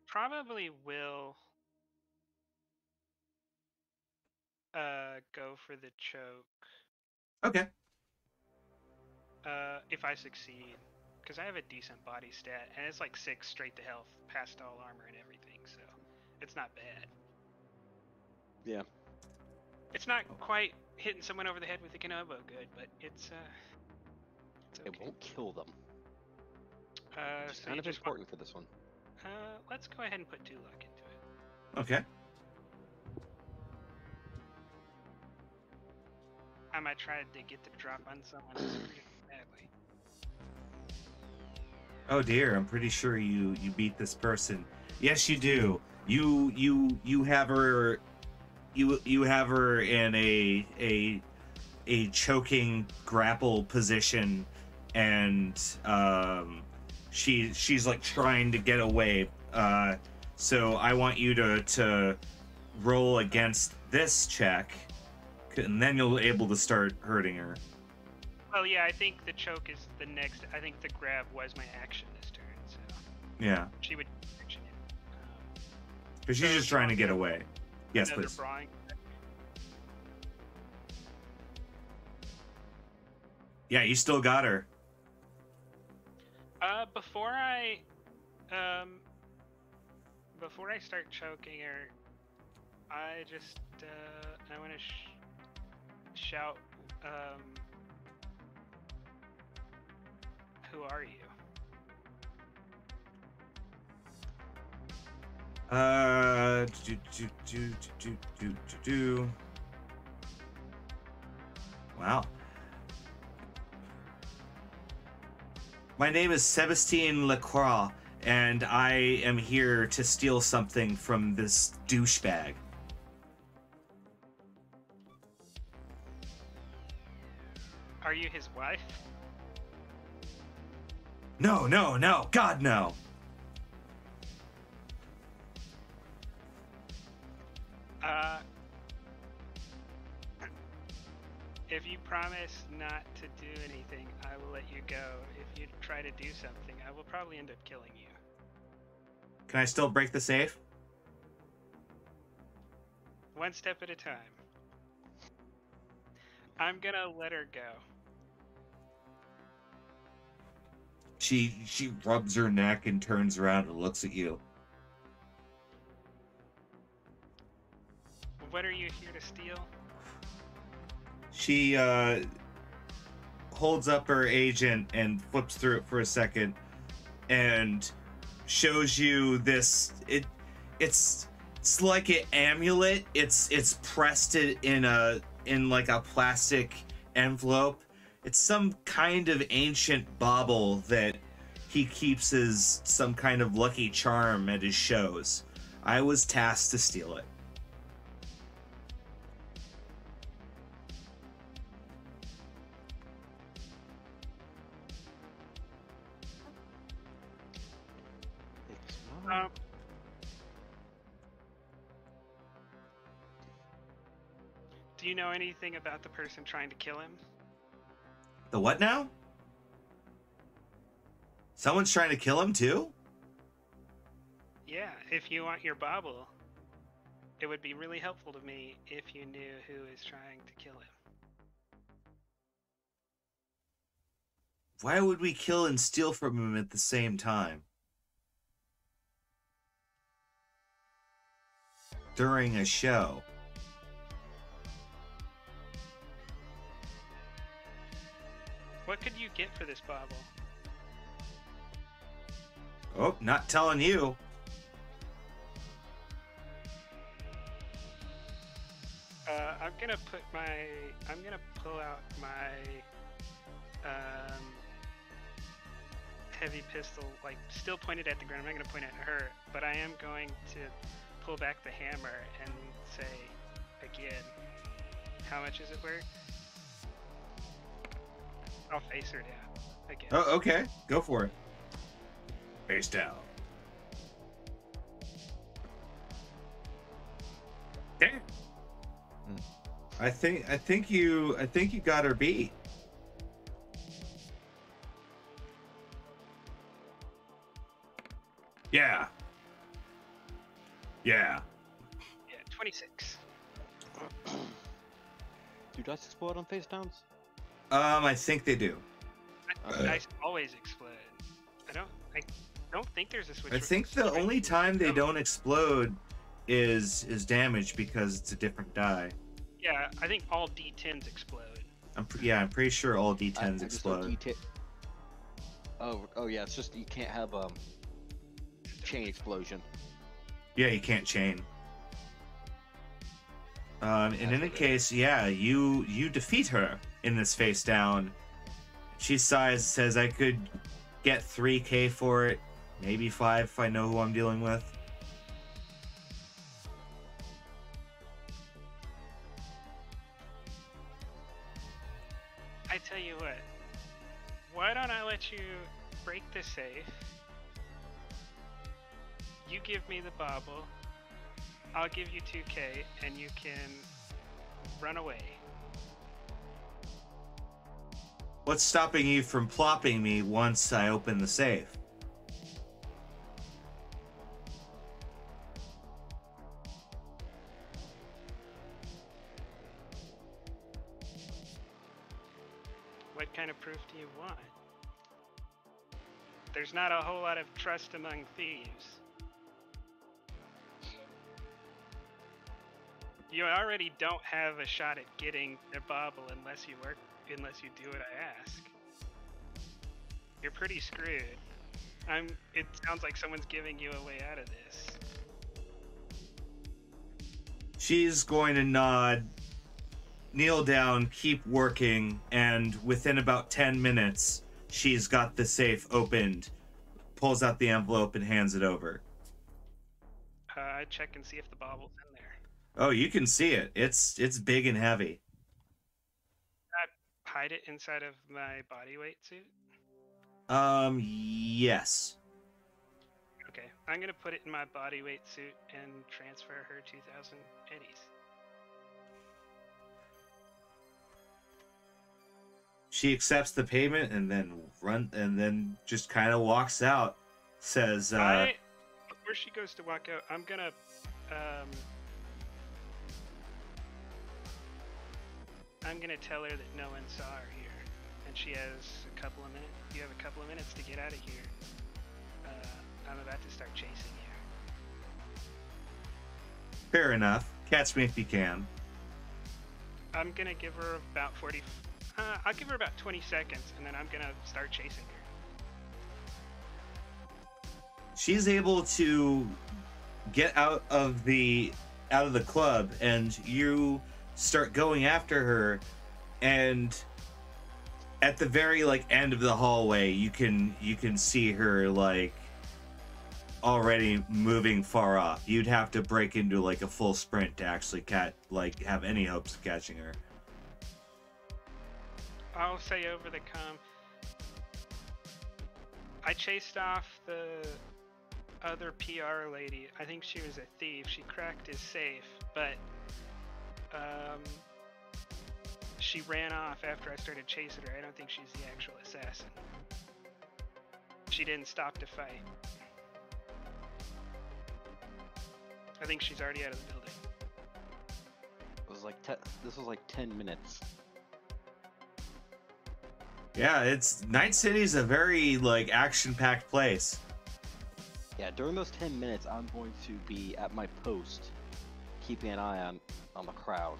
Probably will go for the choke Okay. if I succeed, because I have a decent body stat and it's like 6 straight to health past all armor and everything, so it's not bad. Yeah. It's not quite hitting someone over the head with a Kanobo good, but it's okay. It won't kill them. Which is So kind you of just important for this one. let's go ahead and put 2 luck into it. Okay. I might try to get the drop on someone pretty badly. Oh dear, I'm pretty sure you beat this person. Yes, you do. You have her. You have her in a choking grapple position, and she's like trying to get away. So I want you to roll against this check, and then you'll be able to start hurting her. Well, yeah, I think the choke is the next. I think the grab was my action this turn, so Yeah, she would action it. because she's just trying to get away. Yes, Another please. brawling. Yeah, you still got her. Before I start choking her, I just I want to shout, who are you? Wow. My name is Sebastien Lacroix, and I am here to steal something from this douchebag. Are you his wife? No, no, no. God, no. If you promise not to do anything, I will let you go. If you try to do something, I will probably end up killing you. Can I still break the safe? One step at a time. I'm gonna let her go. She rubs her neck and turns around and looks at you. What are you here to steal? She holds up her agent and flips through it for a second and shows you this. It's like an amulet. It's pressed in like a plastic envelope. It's some kind of ancient bauble that he keeps as some kind of lucky charm at his shows. I was tasked to steal it. Do you know anything about the person trying to kill him? The what now? Someone's trying to kill him too? Yeah, if you want your bauble, it would be really helpful to me if you knew who is trying to kill him. Why would we kill and steal from him at the same time? During a show. What could you get for this bauble? Oh, not telling you. I'm gonna pull out my heavy pistol, like still pointed at the ground. I'm not gonna point at her, but I am going to pull back the hammer and say again, how much is it worth? I'll face her down again. Oh, okay. Go for it. Face down. Damn. I think you got her beat. Yeah. Yeah. Yeah, 26. Do dice explode on face downs? I think they do. Dice always explode. I don't think there's a switch. I think the only time they don't explode is damage because it's a different die. Yeah, I think all D10s explode. I'm pretty sure all D10s I explode. Oh yeah, it's just you can't have chain explosion. Yeah, you can't chain. In any case, yeah, you defeat her in this face down. She sighs, says, I could get 3K for it, maybe 5 if I know who I'm dealing with. I tell you what, why don't I let you break the safe? You give me the bauble, I'll give you 2K, and you can run away. What's stopping you from plopping me once I open the safe? What kind of proof do you want? There's not a whole lot of trust among thieves. You already don't have a shot at getting the bauble unless you do what I ask. You're pretty screwed. It sounds like someone's giving you a way out of this. She's going to nod, kneel down, keep working, and within about 10 minutes, she's got the safe opened, pulls out the envelope, and hands it over. I check and see if the bauble's in there. Oh, you can see it. It's big and heavy. hide it inside of my body weight suit? Yes. Okay, I'm gonna put it in my body weight suit and transfer her 2,000 eddies. She accepts the payment and then just kind of walks out. Says, Before she goes to walk out, I'm gonna tell her that no one saw her here, and she has a couple of minutes. You have a couple of minutes to get out of here. I'm about to start chasing you. fair enough. Catch me if you can. I'm gonna give her about 40. I'll give her about 20 seconds, and then I'm gonna start chasing her. She's able to get out of the club, and you start going after her, and at the very end of the hallway you can see her already moving far off. You'd have to break into a full sprint to actually have any hopes of catching her. I'll say over the comm. I chased off the other PR lady. I think she was a thief. She cracked his safe, but she ran off after I started chasing her. I don't think she's the actual assassin. She didn't stop to fight. I think she's already out of the building. This was like 10 minutes. Yeah, Night City's a very action-packed place. Yeah, during those 10 minutes, I'm going to be at my post, keeping an eye on the crowd.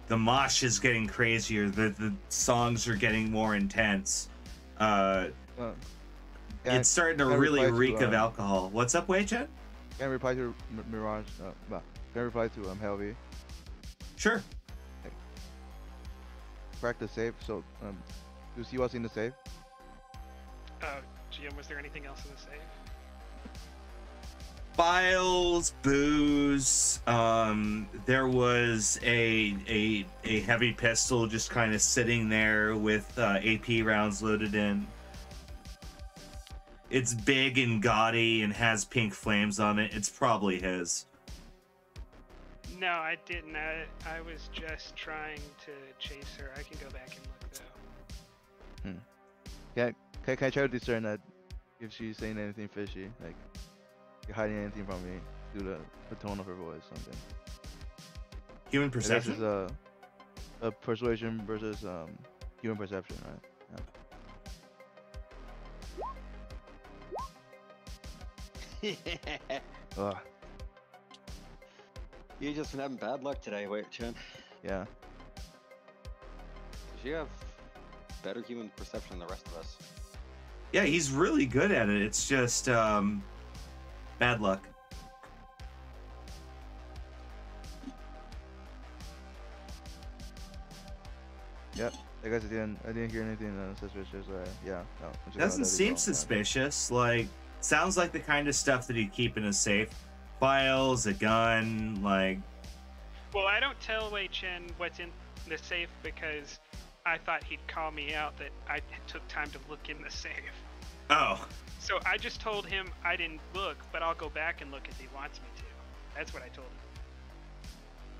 The mosh is getting crazier. The songs are getting more intense. It's starting to really reek of alcohol. What's up, Wei Chen? Can I reply to Mirage? Can I reply to Helvy? Sure. Crack the safe. So, do you see what's in the safe? GM, was there anything else in the safe? Files, booze. There was a heavy pistol just kind of sitting there with AP rounds loaded in. It's big and gaudy and has pink flames on it. It's probably his. No, I didn't. I was just trying to chase her. I can go back and look though. Can I try to discern that if she's saying anything fishy, like you're hiding anything from me through the tone of her voice, something. Human perception. This is a persuasion versus human perception, right? Yeah. You just been having bad luck today, Wei Chen. Yeah. You have better human perception than the rest of us. Yeah, he's really good at it. It's just bad luck. Yep. I guess I didn't hear anything suspicious. Yeah. No. Doesn't seem suspicious. Sounds like the kind of stuff that he'd keep in a safe. Files, a gun, Well, I don't tell Wei Chen what's in the safe because I thought he'd call me out that I took time to look in the safe. Oh. So I just told him I didn't look, but I'll go back and look if he wants me to. That's what I told him.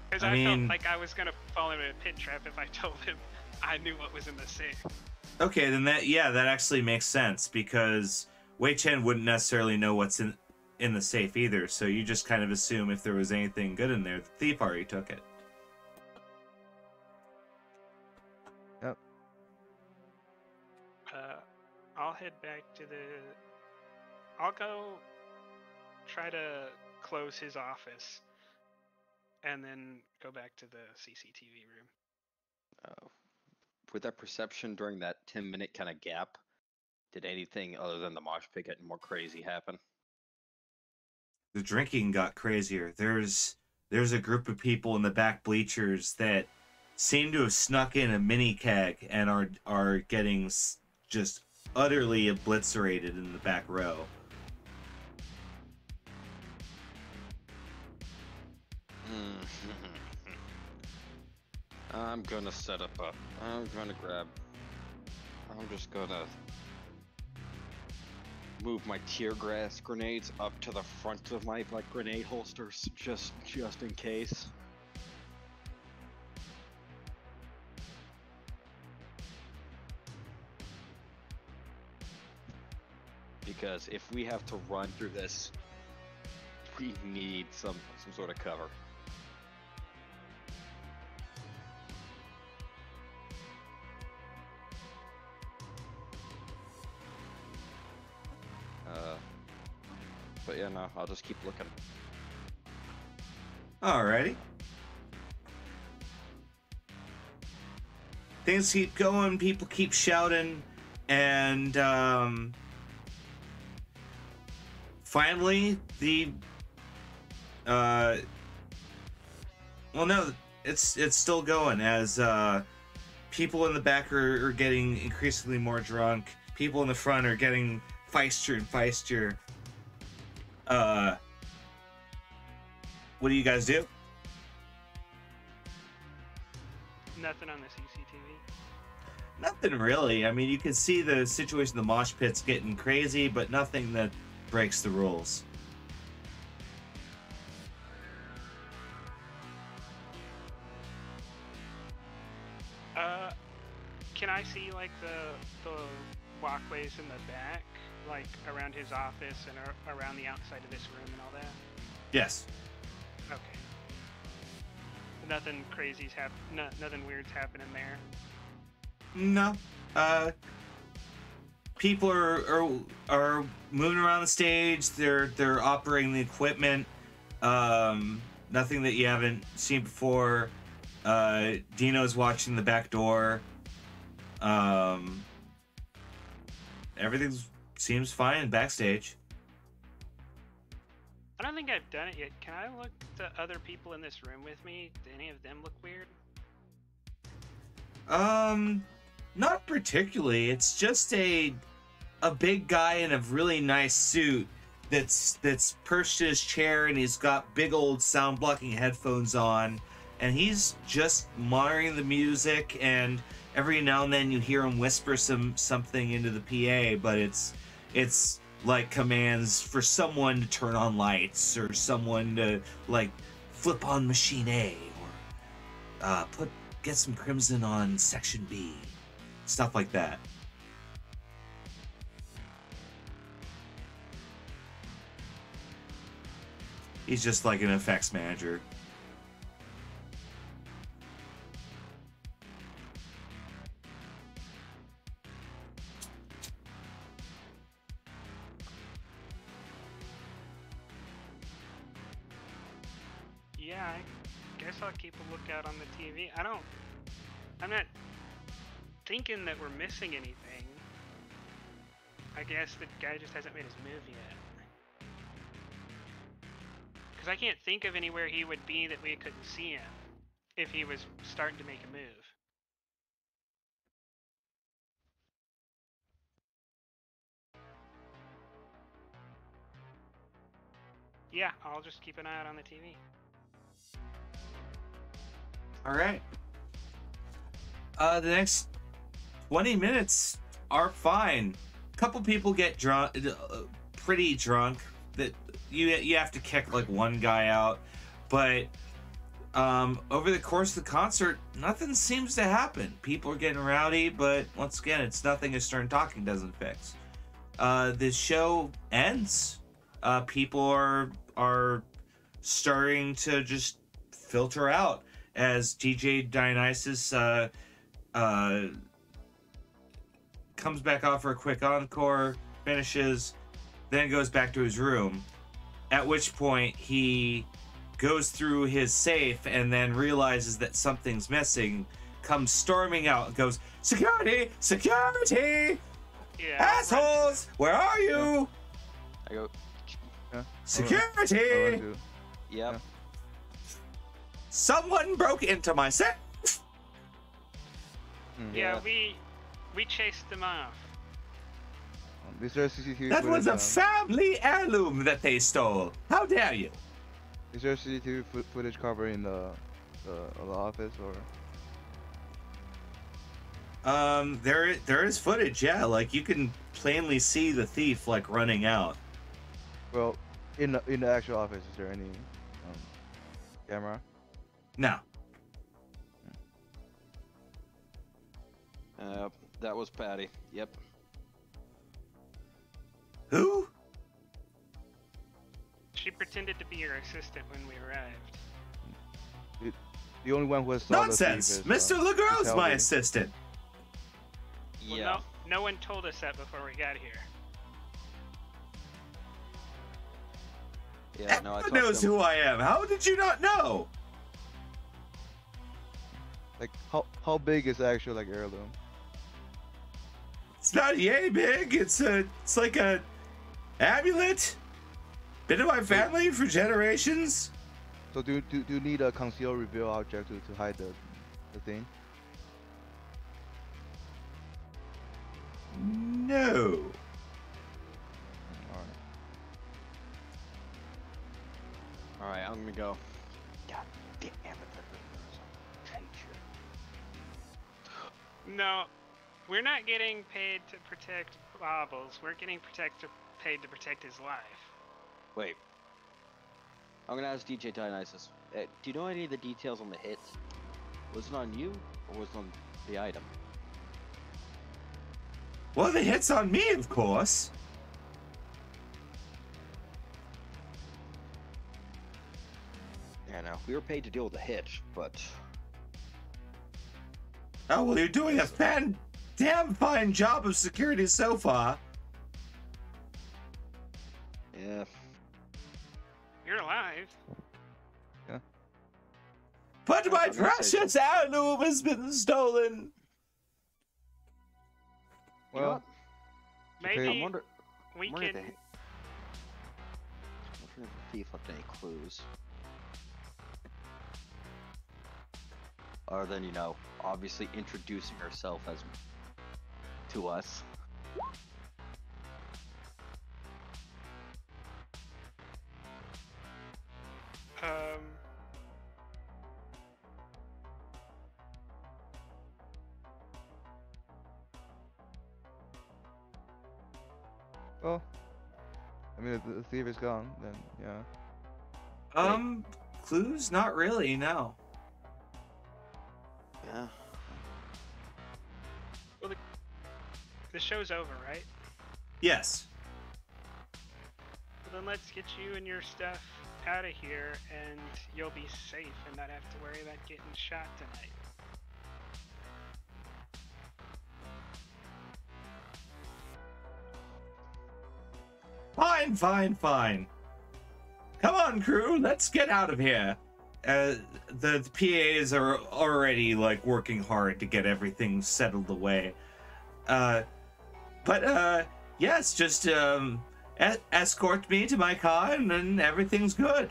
Because I felt like I was going to fall into a pit trap if I told him I knew what was in the safe. Okay, then that actually makes sense because Wei Chen wouldn't necessarily know what's in the safe either, so you just kind of assume if there was anything good in there, the thief already took it. Yep. I'll head back to I'll go try to close his office and then go back to the CCTV room. With that perception during that 10-minute kind of gap, did anything other than the mosh pit getting more crazy happen? The drinking got crazier. There's a group of people in the back bleachers that seem to have snuck in a mini keg and are getting just utterly obliterated in the back row. I'm gonna set up a. I'm just gonna move my tear gas grenades up to the front of my grenade holsters, just in case. Because if we have to run through this, we need some sort of cover. But yeah, no, I'll just keep looking. Alrighty. Things keep going, people keep shouting, and finally well, no, it's still going as people in the back are getting increasingly more drunk. People in the front are getting feistier and feistier. What do you guys do? Nothing on the CCTV. Nothing really. I mean, you can see the situation, the mosh pit's getting crazy, but nothing that breaks the rules. Can I see like the walkways in the back, like around his office and around the outside of this room and all that? Yes. Okay. Nothing crazy's nothing weird's happening there. No. People are moving around the stage. They're operating the equipment. Nothing that you haven't seen before. Dino's watching the back door. Everything seems fine backstage. I don't think I've done it yet. Can I look to other people in this room with me? Do any of them look weird? Not particularly. It's just a big guy in a really nice suit that's perched in his chair, and he's got big old sound blocking headphones on, and he's just monitoring the music, and every now and then you hear him whisper something into the PA, but it's like commands for someone to turn on lights or someone to like flip on machine A or get some crimson on section B, stuff like that. He's just like an effects manager. Yeah, I guess I'll keep a lookout on the TV. I'm not thinking that we're missing anything. I guess the guy just hasn't made his move yet. Because I can't think of anywhere he would be that we couldn't see him if he was starting to make a move. Yeah, I'll just keep an eye out on the TV. All right. The next 20 minutes are fine. A couple people get drunk, pretty drunk. That you have to kick like one guy out, but over the course of the concert, nothing seems to happen. People are getting rowdy, but once again, it's nothing a stern talking doesn't fix. The show ends. People are starting to just filter out as DJ Dionysus comes back off for a quick encore, finishes, then goes back to his room, at which point he goes through his safe and then realizes that something's missing, comes storming out and goes, "Security! Security! Yeah. Assholes! Where are you? I go, Yeah. Security! yep. Someone broke into my safe!" Yeah, we chased them off. Is there CCTV That was a footage, family heirloom that they stole. How dare you? is there CCTV footage covering the office or? There is footage, yeah. Like you can plainly see the thief like running out. Well, in the actual office, is there any camera? No. That was Patty. Yep. Who? She pretended to be your assistant when we arrived. The only one who saw Nonsense! the thief is, Mr. LeGros, my Kelvin. assistant. Well, Yeah. no one told us that before we got here. Yeah. No, I Everyone talked knows to him. who I am. How did you not know? Like how big is the actual like heirloom? It's not yay big. It's like a amulet. Been in my family for generations. So do you need a conceal reveal object to hide the thing? No. Alright. All right, I'm gonna go. God damn it! That teacher. No, we're not getting paid to protect Bobbles. We're getting paid to protect his life. Wait. I'm gonna ask DJ Dionysus. Do you know any of the details on the hit? Was it on you or was it on the item? Well, the hit's on me, of course. Yeah, no. We were paid to deal with the hit, but Oh, well, you're doing a damn fine job of security so far. yeah. You're alive. But my I'm gonna say precious heirloom has been stolen. You know Well, what? Maybe I wonder. we wonder can. if the thief left any clues. Other than, obviously introducing herself as to us. well, I mean, if the thief is gone, then yeah. Clues? Not really, no. Yeah. The show's over, right? Yes. Well, then let's get you and your stuff out of here, and you'll be safe and not have to worry about getting shot tonight. Fine, fine, fine. Come on, crew, let's get out of here. The PAs are already, like, working hard to get everything settled away. Yes, just, escort me to my car and then everything's good.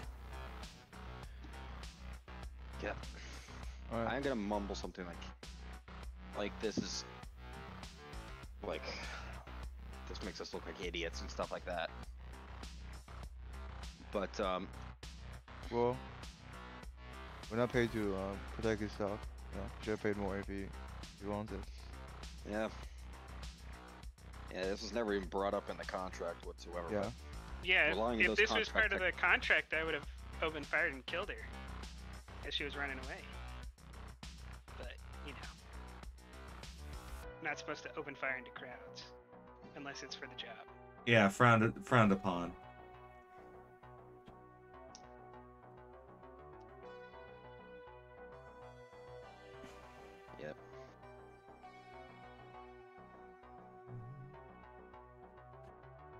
Yep. Alright. I'm gonna mumble something like this is like this makes us look like idiots and stuff like that. But Well, we're not paid to protect his stuff. Should have paid more if he wanted. yeah, this was never even brought up in the contract whatsoever. Yeah. Yeah, Relying on if those this was part of contract- the contract, I would have opened fire and killed her as she was running away. But, not supposed to open fire into crowds unless it's for the job. Yeah, frowned upon. Yep.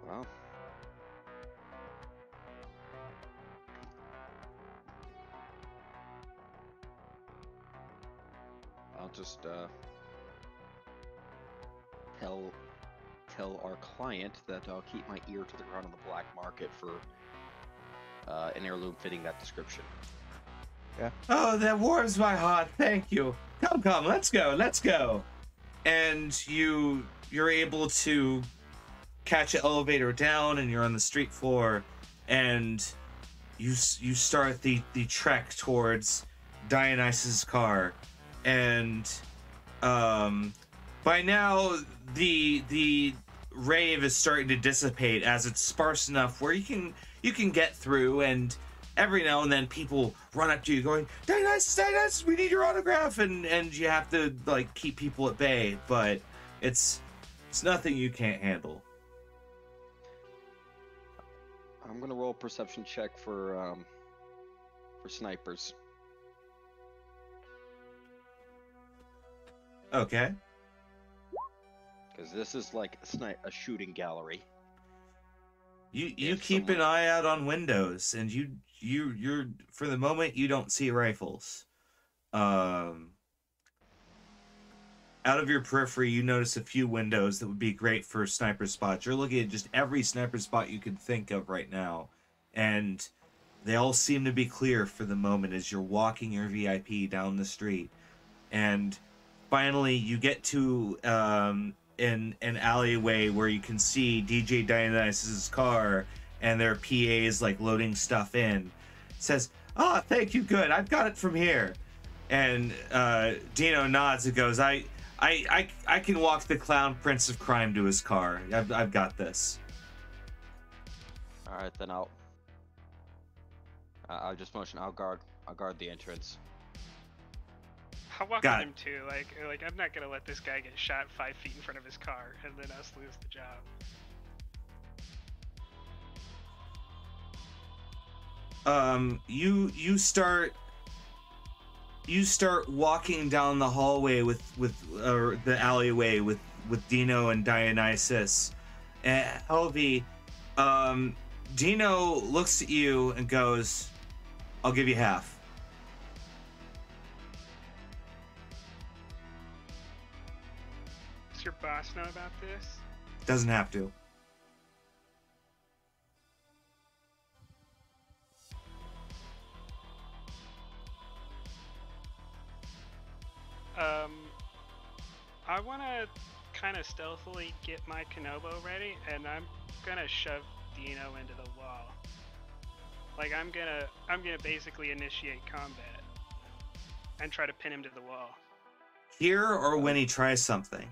Well. I'll just tell our client that I'll keep my ear to the ground on the black market for an heirloom fitting that description. Oh, that warms my heart. Thank you. Come, let's go. And you're able to catch an elevator down, and you're on the street floor, and you start the trek towards Dionysus's car, and By now, the rave is starting to dissipate as it's sparse enough where you can get through, and every now and then people run up to you going, Dionysus, we need your autograph, and you have to like keep people at bay, but it's nothing you can't handle. I'm gonna roll a perception check for snipers. Okay. Because this is like a shooting gallery. You keep an eye out on windows, and you're for the moment you don't see rifles. Out of your periphery, you notice a few windows that would be great for sniper spots. You're looking at just every sniper spot you could think of right now, and they all seem to be clear for the moment as you're walking your VIP down the street. And finally, you get to in an alleyway where you can see DJ Dionysus's car, and their PA's like loading stuff in. It says, "Oh, thank you, good. I've got it from here." And Dino nods and goes, I can walk the clown prince of crime to his car. I've got this. All right, then I'll just motion. I'll guard the entrance. I'll walk Got with him too. Like I'm not gonna let this guy get shot 5 feet in front of his car and then us lose the job. You start walking down the hallway with the alleyway with Dino and Dionysus. And Helvi, Dino looks at you and goes, "I'll give you half." Does your boss know about this? Doesn't have to. I want to kind of stealthily get my Kanobo ready, and I'm gonna shove Dino into the wall. Like I'm gonna basically initiate combat and try to pin him to the wall. Here or when he tries something?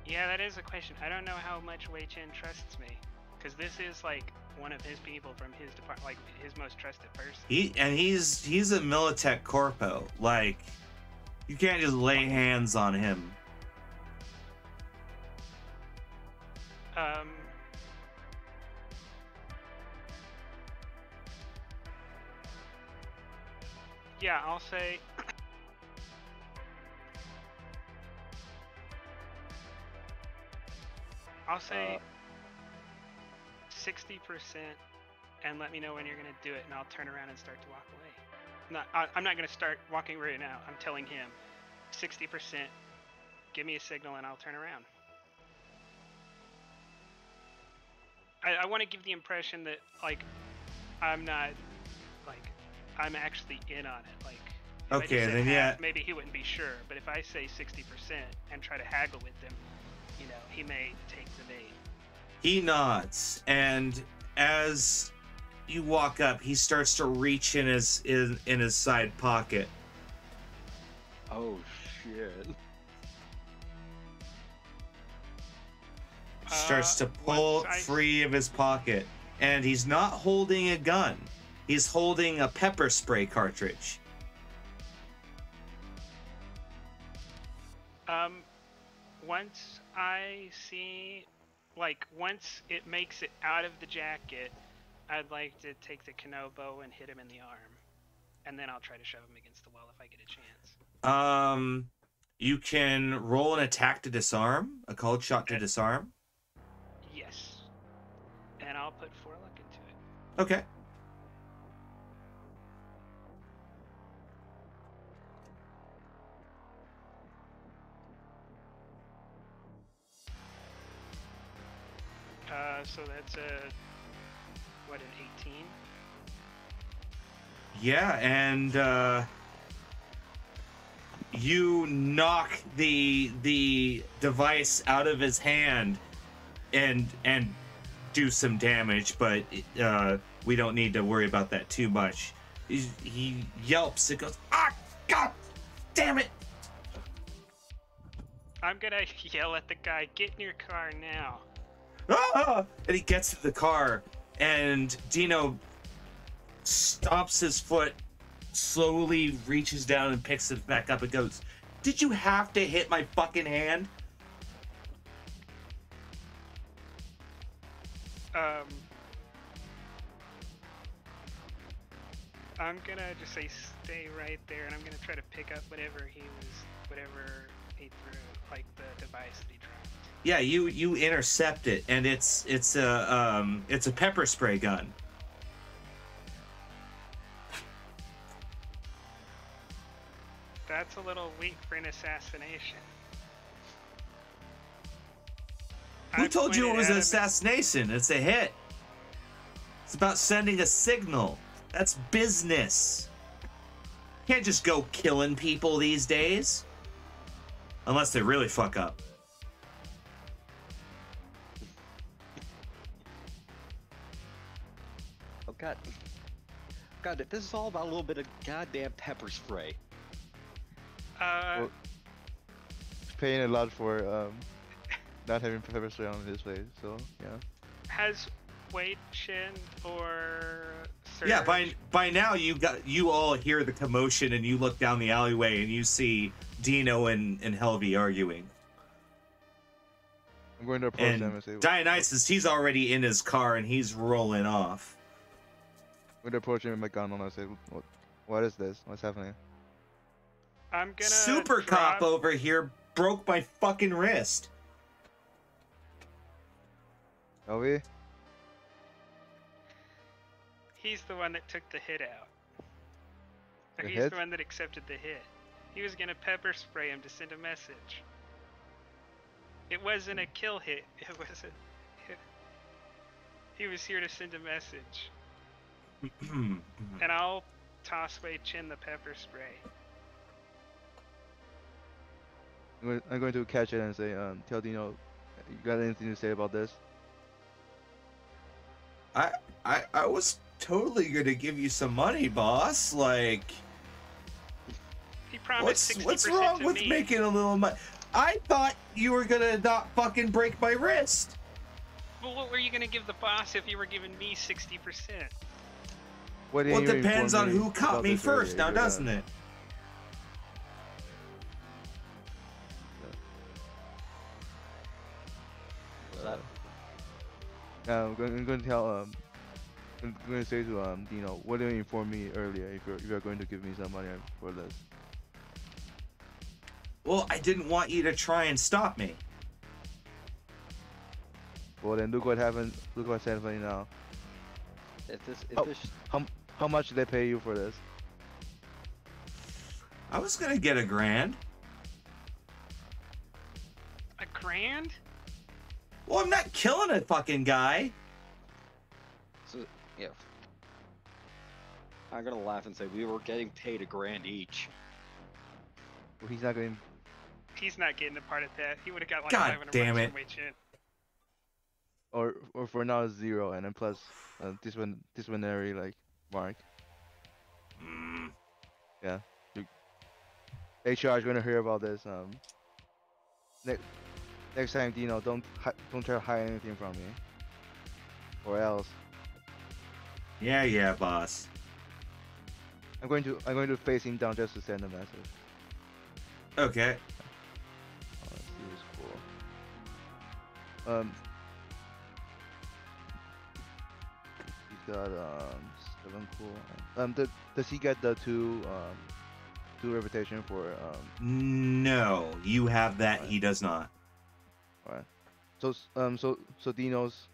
Yeah, that is a question. I don't know how much Wei Chen trusts me, because this is like one of his people from his department, like his most trusted person. He's a Militech corpo. Like, you can't just lay hands on him. Yeah, I'll say. I'll say 60%, and let me know when you're gonna do it, and I'll turn around and start to walk away. I'm not gonna start walking right now. I'm telling him 60%. Give me a signal, and I'll turn around. I want to give the impression that like I'm not like I'm actually in on it. Like if okay, I just then said half, yeah. maybe he wouldn't be sure. But if I say 60% and try to haggle with him, you know, he may take the bait. He nods, and as you walk up, he starts to reach in his side pocket. Oh shit! Starts to pull free of his pocket, and he's not holding a gun. He's holding a pepper spray cartridge. Once I see, like, once it makes it out of the jacket, I'd like to take the Kanobo and hit him in the arm. And then I'll try to shove him against the wall if I get a chance. You can roll an attack to disarm, a cold shot to disarm. Yes. And I'll put 4 luck into it. Okay. So that's an 18? Yeah, and you knock the device out of his hand and do some damage, but we don't need to worry about that too much. He yelps. It goes, ah, god damn it! I'm gonna yell at the guy, get in your car now. Ah! And he gets to the car, and Dino stomps his foot, slowly reaches down and picks it back up and goes, did you have to hit my fucking hand? I'm gonna just say stay right there, and I'm gonna try to pick up whatever he threw, like the device that he dropped. Yeah, you intercept it, and it's a pepper spray gun. That's a little weak for an assassination. Who told you it was an assassination? It's a hit. It's about sending a signal. That's business. Can't just go killing people these days. Unless they really fuck up. Oh god. God, if this is all about a little bit of goddamn pepper spray. Well, he's paying a lot for not having pepper spray on his face, so yeah. Has Wei Chin or Surge? Yeah, by now you all hear the commotion, and you look down the alleyway and you see Dino and Helvey arguing. I'm going to approach them and say, Dionysus, he's already in his car and he's rolling off. I'm going to approach him with my gun and I say, what is this? What's happening? I'm gonna Super cop over here broke my fucking wrist. Helvey? He's the one that took the hit out. Or The he's hit? the one that accepted the hit. He was gonna pepper spray him to send a message. It wasn't a kill hit. It was a. He was here to send a message. And I'll toss Wei Chin the pepper spray. I'm going to catch it and say, tell Dino, you got anything to say about this? I was totally gonna give you some money, boss. Like, He promised 60% what's wrong to with me. making a little money? I thought you were gonna not fucking break my wrist. Well, what were you gonna give the boss if you were giving me 60%? What Well, it didn't you depends inform on me who caught about me this first, earlier? now doesn't it? What's that? I'm going to tell I'm going to say to Dino, what didn't you inform me earlier if you're going to give me some money for this? Well, I didn't want you to try and stop me. Well then look what happened. Look what's happening now. If this How much did they pay you for this? I was gonna get $1,000. $1,000? Well, I'm not killing a fucking guy. So yeah. I'm gonna laugh and say we were getting paid $1,000 each. Well, he's not going. He's not getting a part of that. He would have got like God 500 damn bucks it. from Wei Chin. Or for now it's 0, and then plus disciplinary like mark. Mm. Yeah. HR is gonna hear about this. Next time, Dino, don't try to hide anything from me, or else. Yeah, boss. I'm going to face him down just to send a message. Okay. Oh, let's see who's cool. He's got 7 cool. Does he get the 2 reputation for No, you have that. He does not. Alright. So Dino's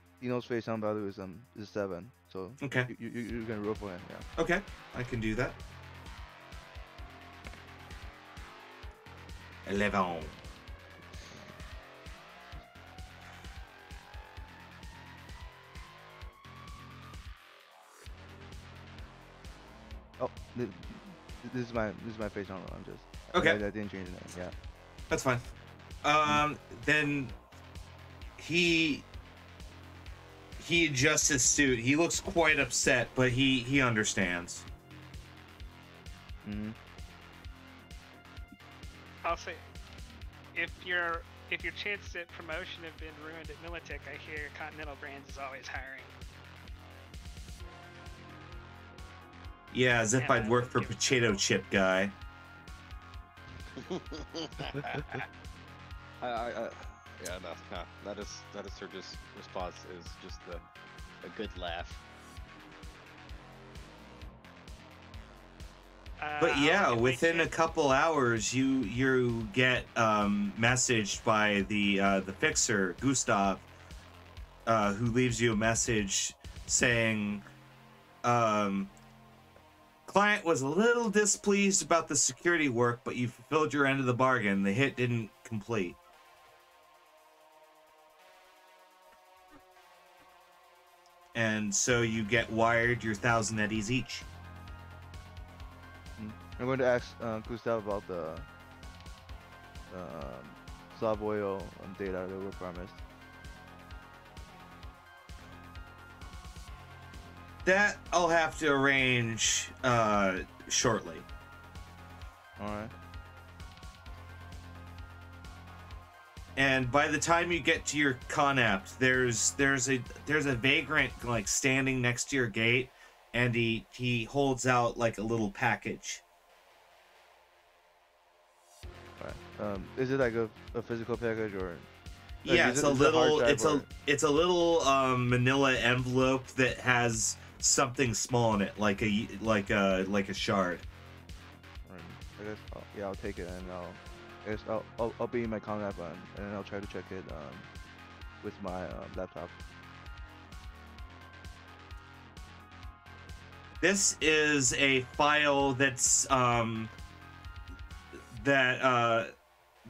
face down value is 7. So Okay. you can roll for him. Yeah. Okay, I can do that. 11. Oh, this is my face on. I'm just. Okay. I didn't change the name. Yeah. That's fine. Then he he adjusts his suit. He looks quite upset, but he understands. Mm-hmm. I'll say, if your chances at promotion have been ruined at Militech, I hear Continental Brands is always hiring. Yeah, as if I'd work for Potato Chip Guy. Yeah, no. That is her just response is just a good laugh. But yeah, within a couple hours, you get messaged by the fixer Gustav, who leaves you a message saying, client was a little displeased about the security work, but you fulfilled your end of the bargain. The hit didn't complete. And so you get wired your 1,000 eddies each. I'm going to ask Gustav about the soft oil data that were promised. That I'll have to arrange shortly. All right. And by the time you get to your Conapt, there's a vagrant like standing next to your gate, and he holds out like a little package. All right. Is it like a physical package or? Yeah, it's a little manila envelope that has something small in it, like a shard. I guess I'll take it, and I'll be in my Conapt and I'll try to check it with my laptop. This is a file that's a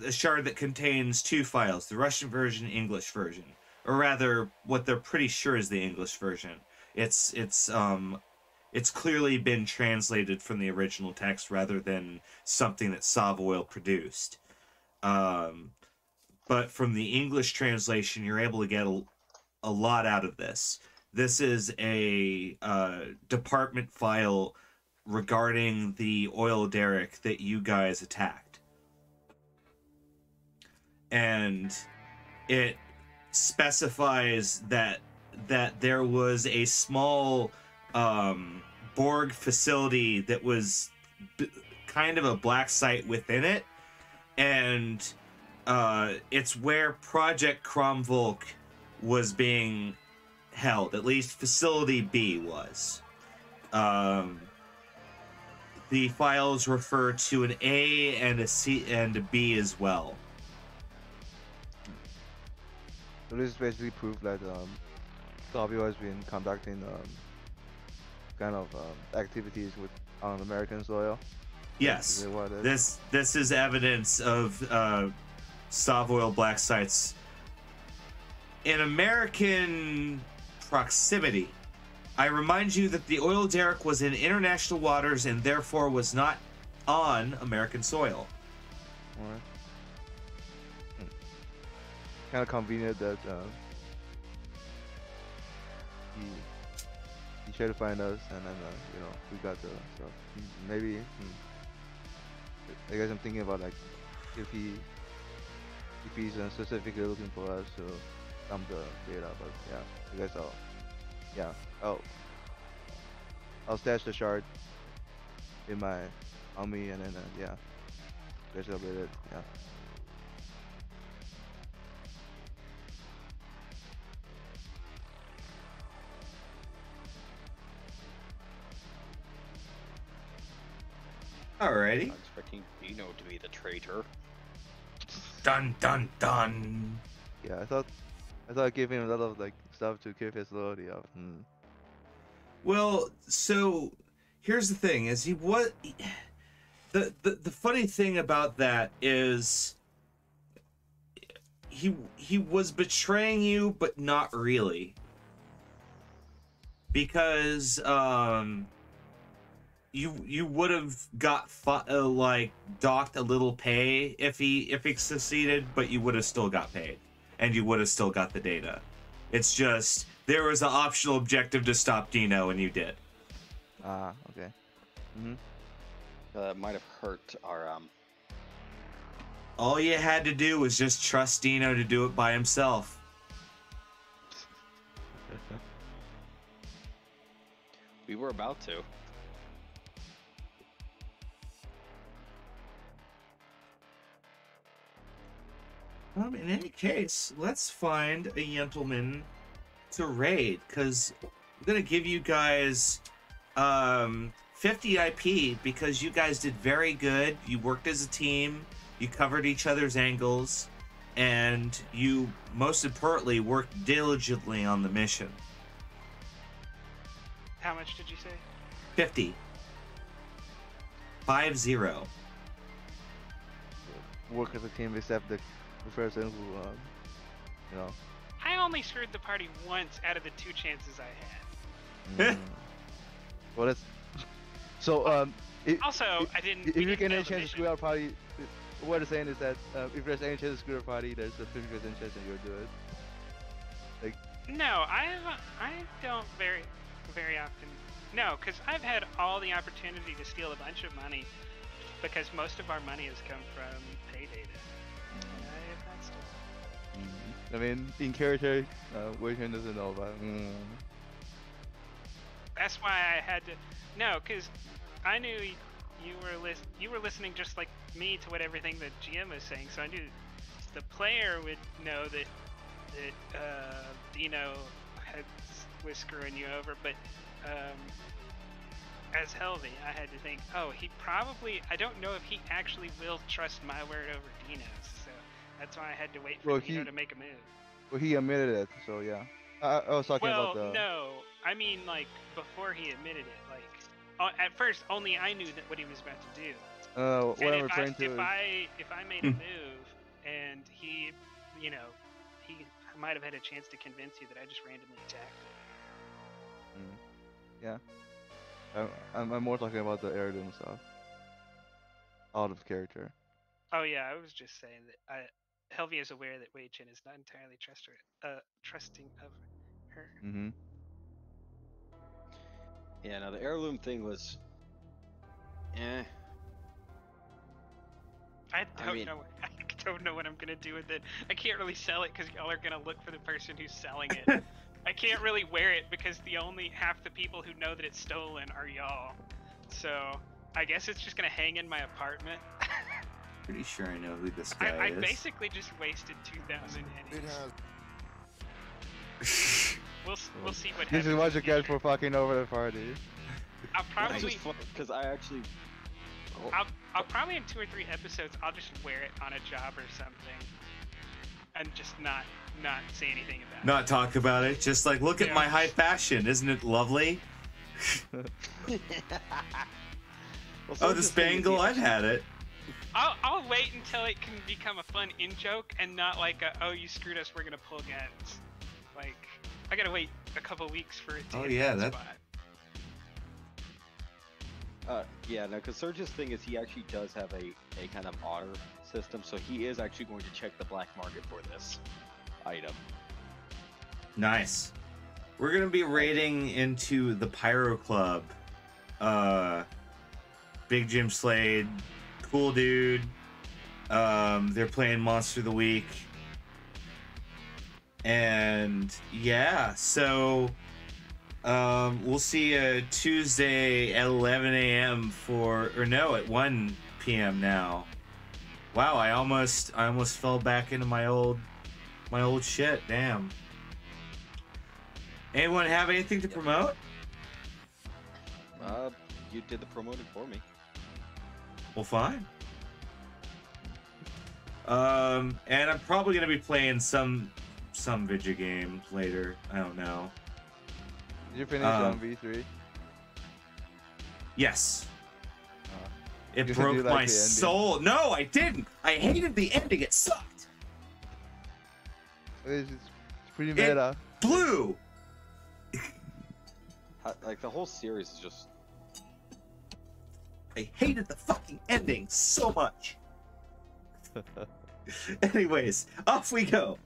shard that contains two files, the Russian version, English version, or rather, what they're pretty sure is the English version. It's clearly been translated from the original text rather than something that Savoil produced. But from the English translation, you're able to get a lot out of this. This is a department file regarding the oil derrick that you guys attacked. And it specifies that there was a small Borg facility that was kind of a black site within it, and it's where Project Kromvolk was being held. At least Facility B was. The files refer to an A and a C and a B as well. So this is basically proof that Savio has been conducting kind of activities on American soil. Yes, this is evidence of Savoil black sites in American proximity. I remind you that the oil derrick was in international waters and therefore was not on American soil. Alright. Kind of convenient that he tried to find us, and then we got the stuff. Maybe I guess I'm thinking about like if he's specifically looking for us to dump the data, but yeah, I guess I'll stash the shard on me, and then yeah, I guess that'll be it. Yeah. Alrighty. I'm expecting Dino to be the traitor. Dun dun dun. Yeah, I thought I gave him a lot of like stuff to keep his loyalty up. Well, so here's the thing: is the funny thing about that is he was betraying you, but not really, because you would have got like docked a little pay if he succeeded, but you would have still got paid, and you would have still got the data. It's just there was an optional objective to stop Dino, and you did. Ah, okay. That might have hurt our All you had to do was just trust Dino to do it by himself. We were about to. In any case, let's find a gentleman to raid, because I'm gonna give you guys 50 IP because you guys did very good. You worked as a team, you covered each other's angles, and you, most importantly, worked diligently on the mission. How much did you say? 50. 5-0. Work as a team except the person who, you know. I only screwed the party once out of the 2 chances I had. Well, that's so. Also, I didn't. If we you didn't get know any the chance to mission. screw our party, what it's saying is that if there's any chance to screw our party, there's a 50% chance that you'll do it. Like, No, I don't very often. No, because I've had all the opportunity to steal a bunch of money, because most of our money has come from pay data. I have not stolen. I mean, in character, Wei-Chen doesn't know about. That's why I had to. No, because I knew you were listening just like me to what everything that GM was saying, so I knew the player would know that Dino was screwing you over, but as Helvy, I had to think, oh, he probably, I don't know if he actually will trust my word over Dino's, so that's why I had to wait for Dino to make a move. Well, he admitted it, so yeah. I was talking about the. Well, no, I mean like before he admitted it, like at first only I knew that what he was about to do. What I'm referring to if I made a move and he, you know, he might have had a chance to convince you that I just randomly attacked him. Yeah. I'm more talking about the heirloom stuff. Out of character. Oh yeah, I was just saying that Helvy is aware that Wei Chen is not entirely trusting of her. Yeah, no, the heirloom thing was, I don't know what I'm gonna do with it. I can't really sell it because y'all are gonna look for the person who's selling it. I can't really wear it because half the people who know that it's stolen are y'all. So I guess it's just gonna hang in my apartment. Pretty sure I know who this guy I is. basically just wasted 2,000 pennies. We'll see what happens. This is what you get for fucking over the party. I'll probably because I actually. I'll probably in 2 or 3 episodes I'll just wear it on a job or something, and just not say anything about it. Not talk about it. Just like, look at my high fashion. Isn't it lovely? Oh, the spangle. I've had it. I'll wait until it can become a fun in-joke and not like oh, you screwed us, we're gonna pull guns. Like, I gotta wait a couple weeks for it to hit that spot. Yeah, no, because Surge's thing is he actually does have a kind of honor system, so he is actually going to check the black market for this item. Nice. We're gonna be raiding into the Pyro Club. Big Jim Slade, cool dude. They're playing Monster of the Week. And yeah, so we'll see you Tuesday at 11 a.m. at 1 p.m. now. Wow, I almost fell back into my old shit. Damn. Anyone have anything to promote? You did the promoting for me. Well, fine. And I'm probably gonna be playing some video game later. I don't know. Did you finish on V3? Yes. It you broke like my soul. No, I didn't. I hated the ending. It sucked. It's pretty meta. Blue. Like the whole series is just. I hated the fucking ending so much. Anyways, off we go.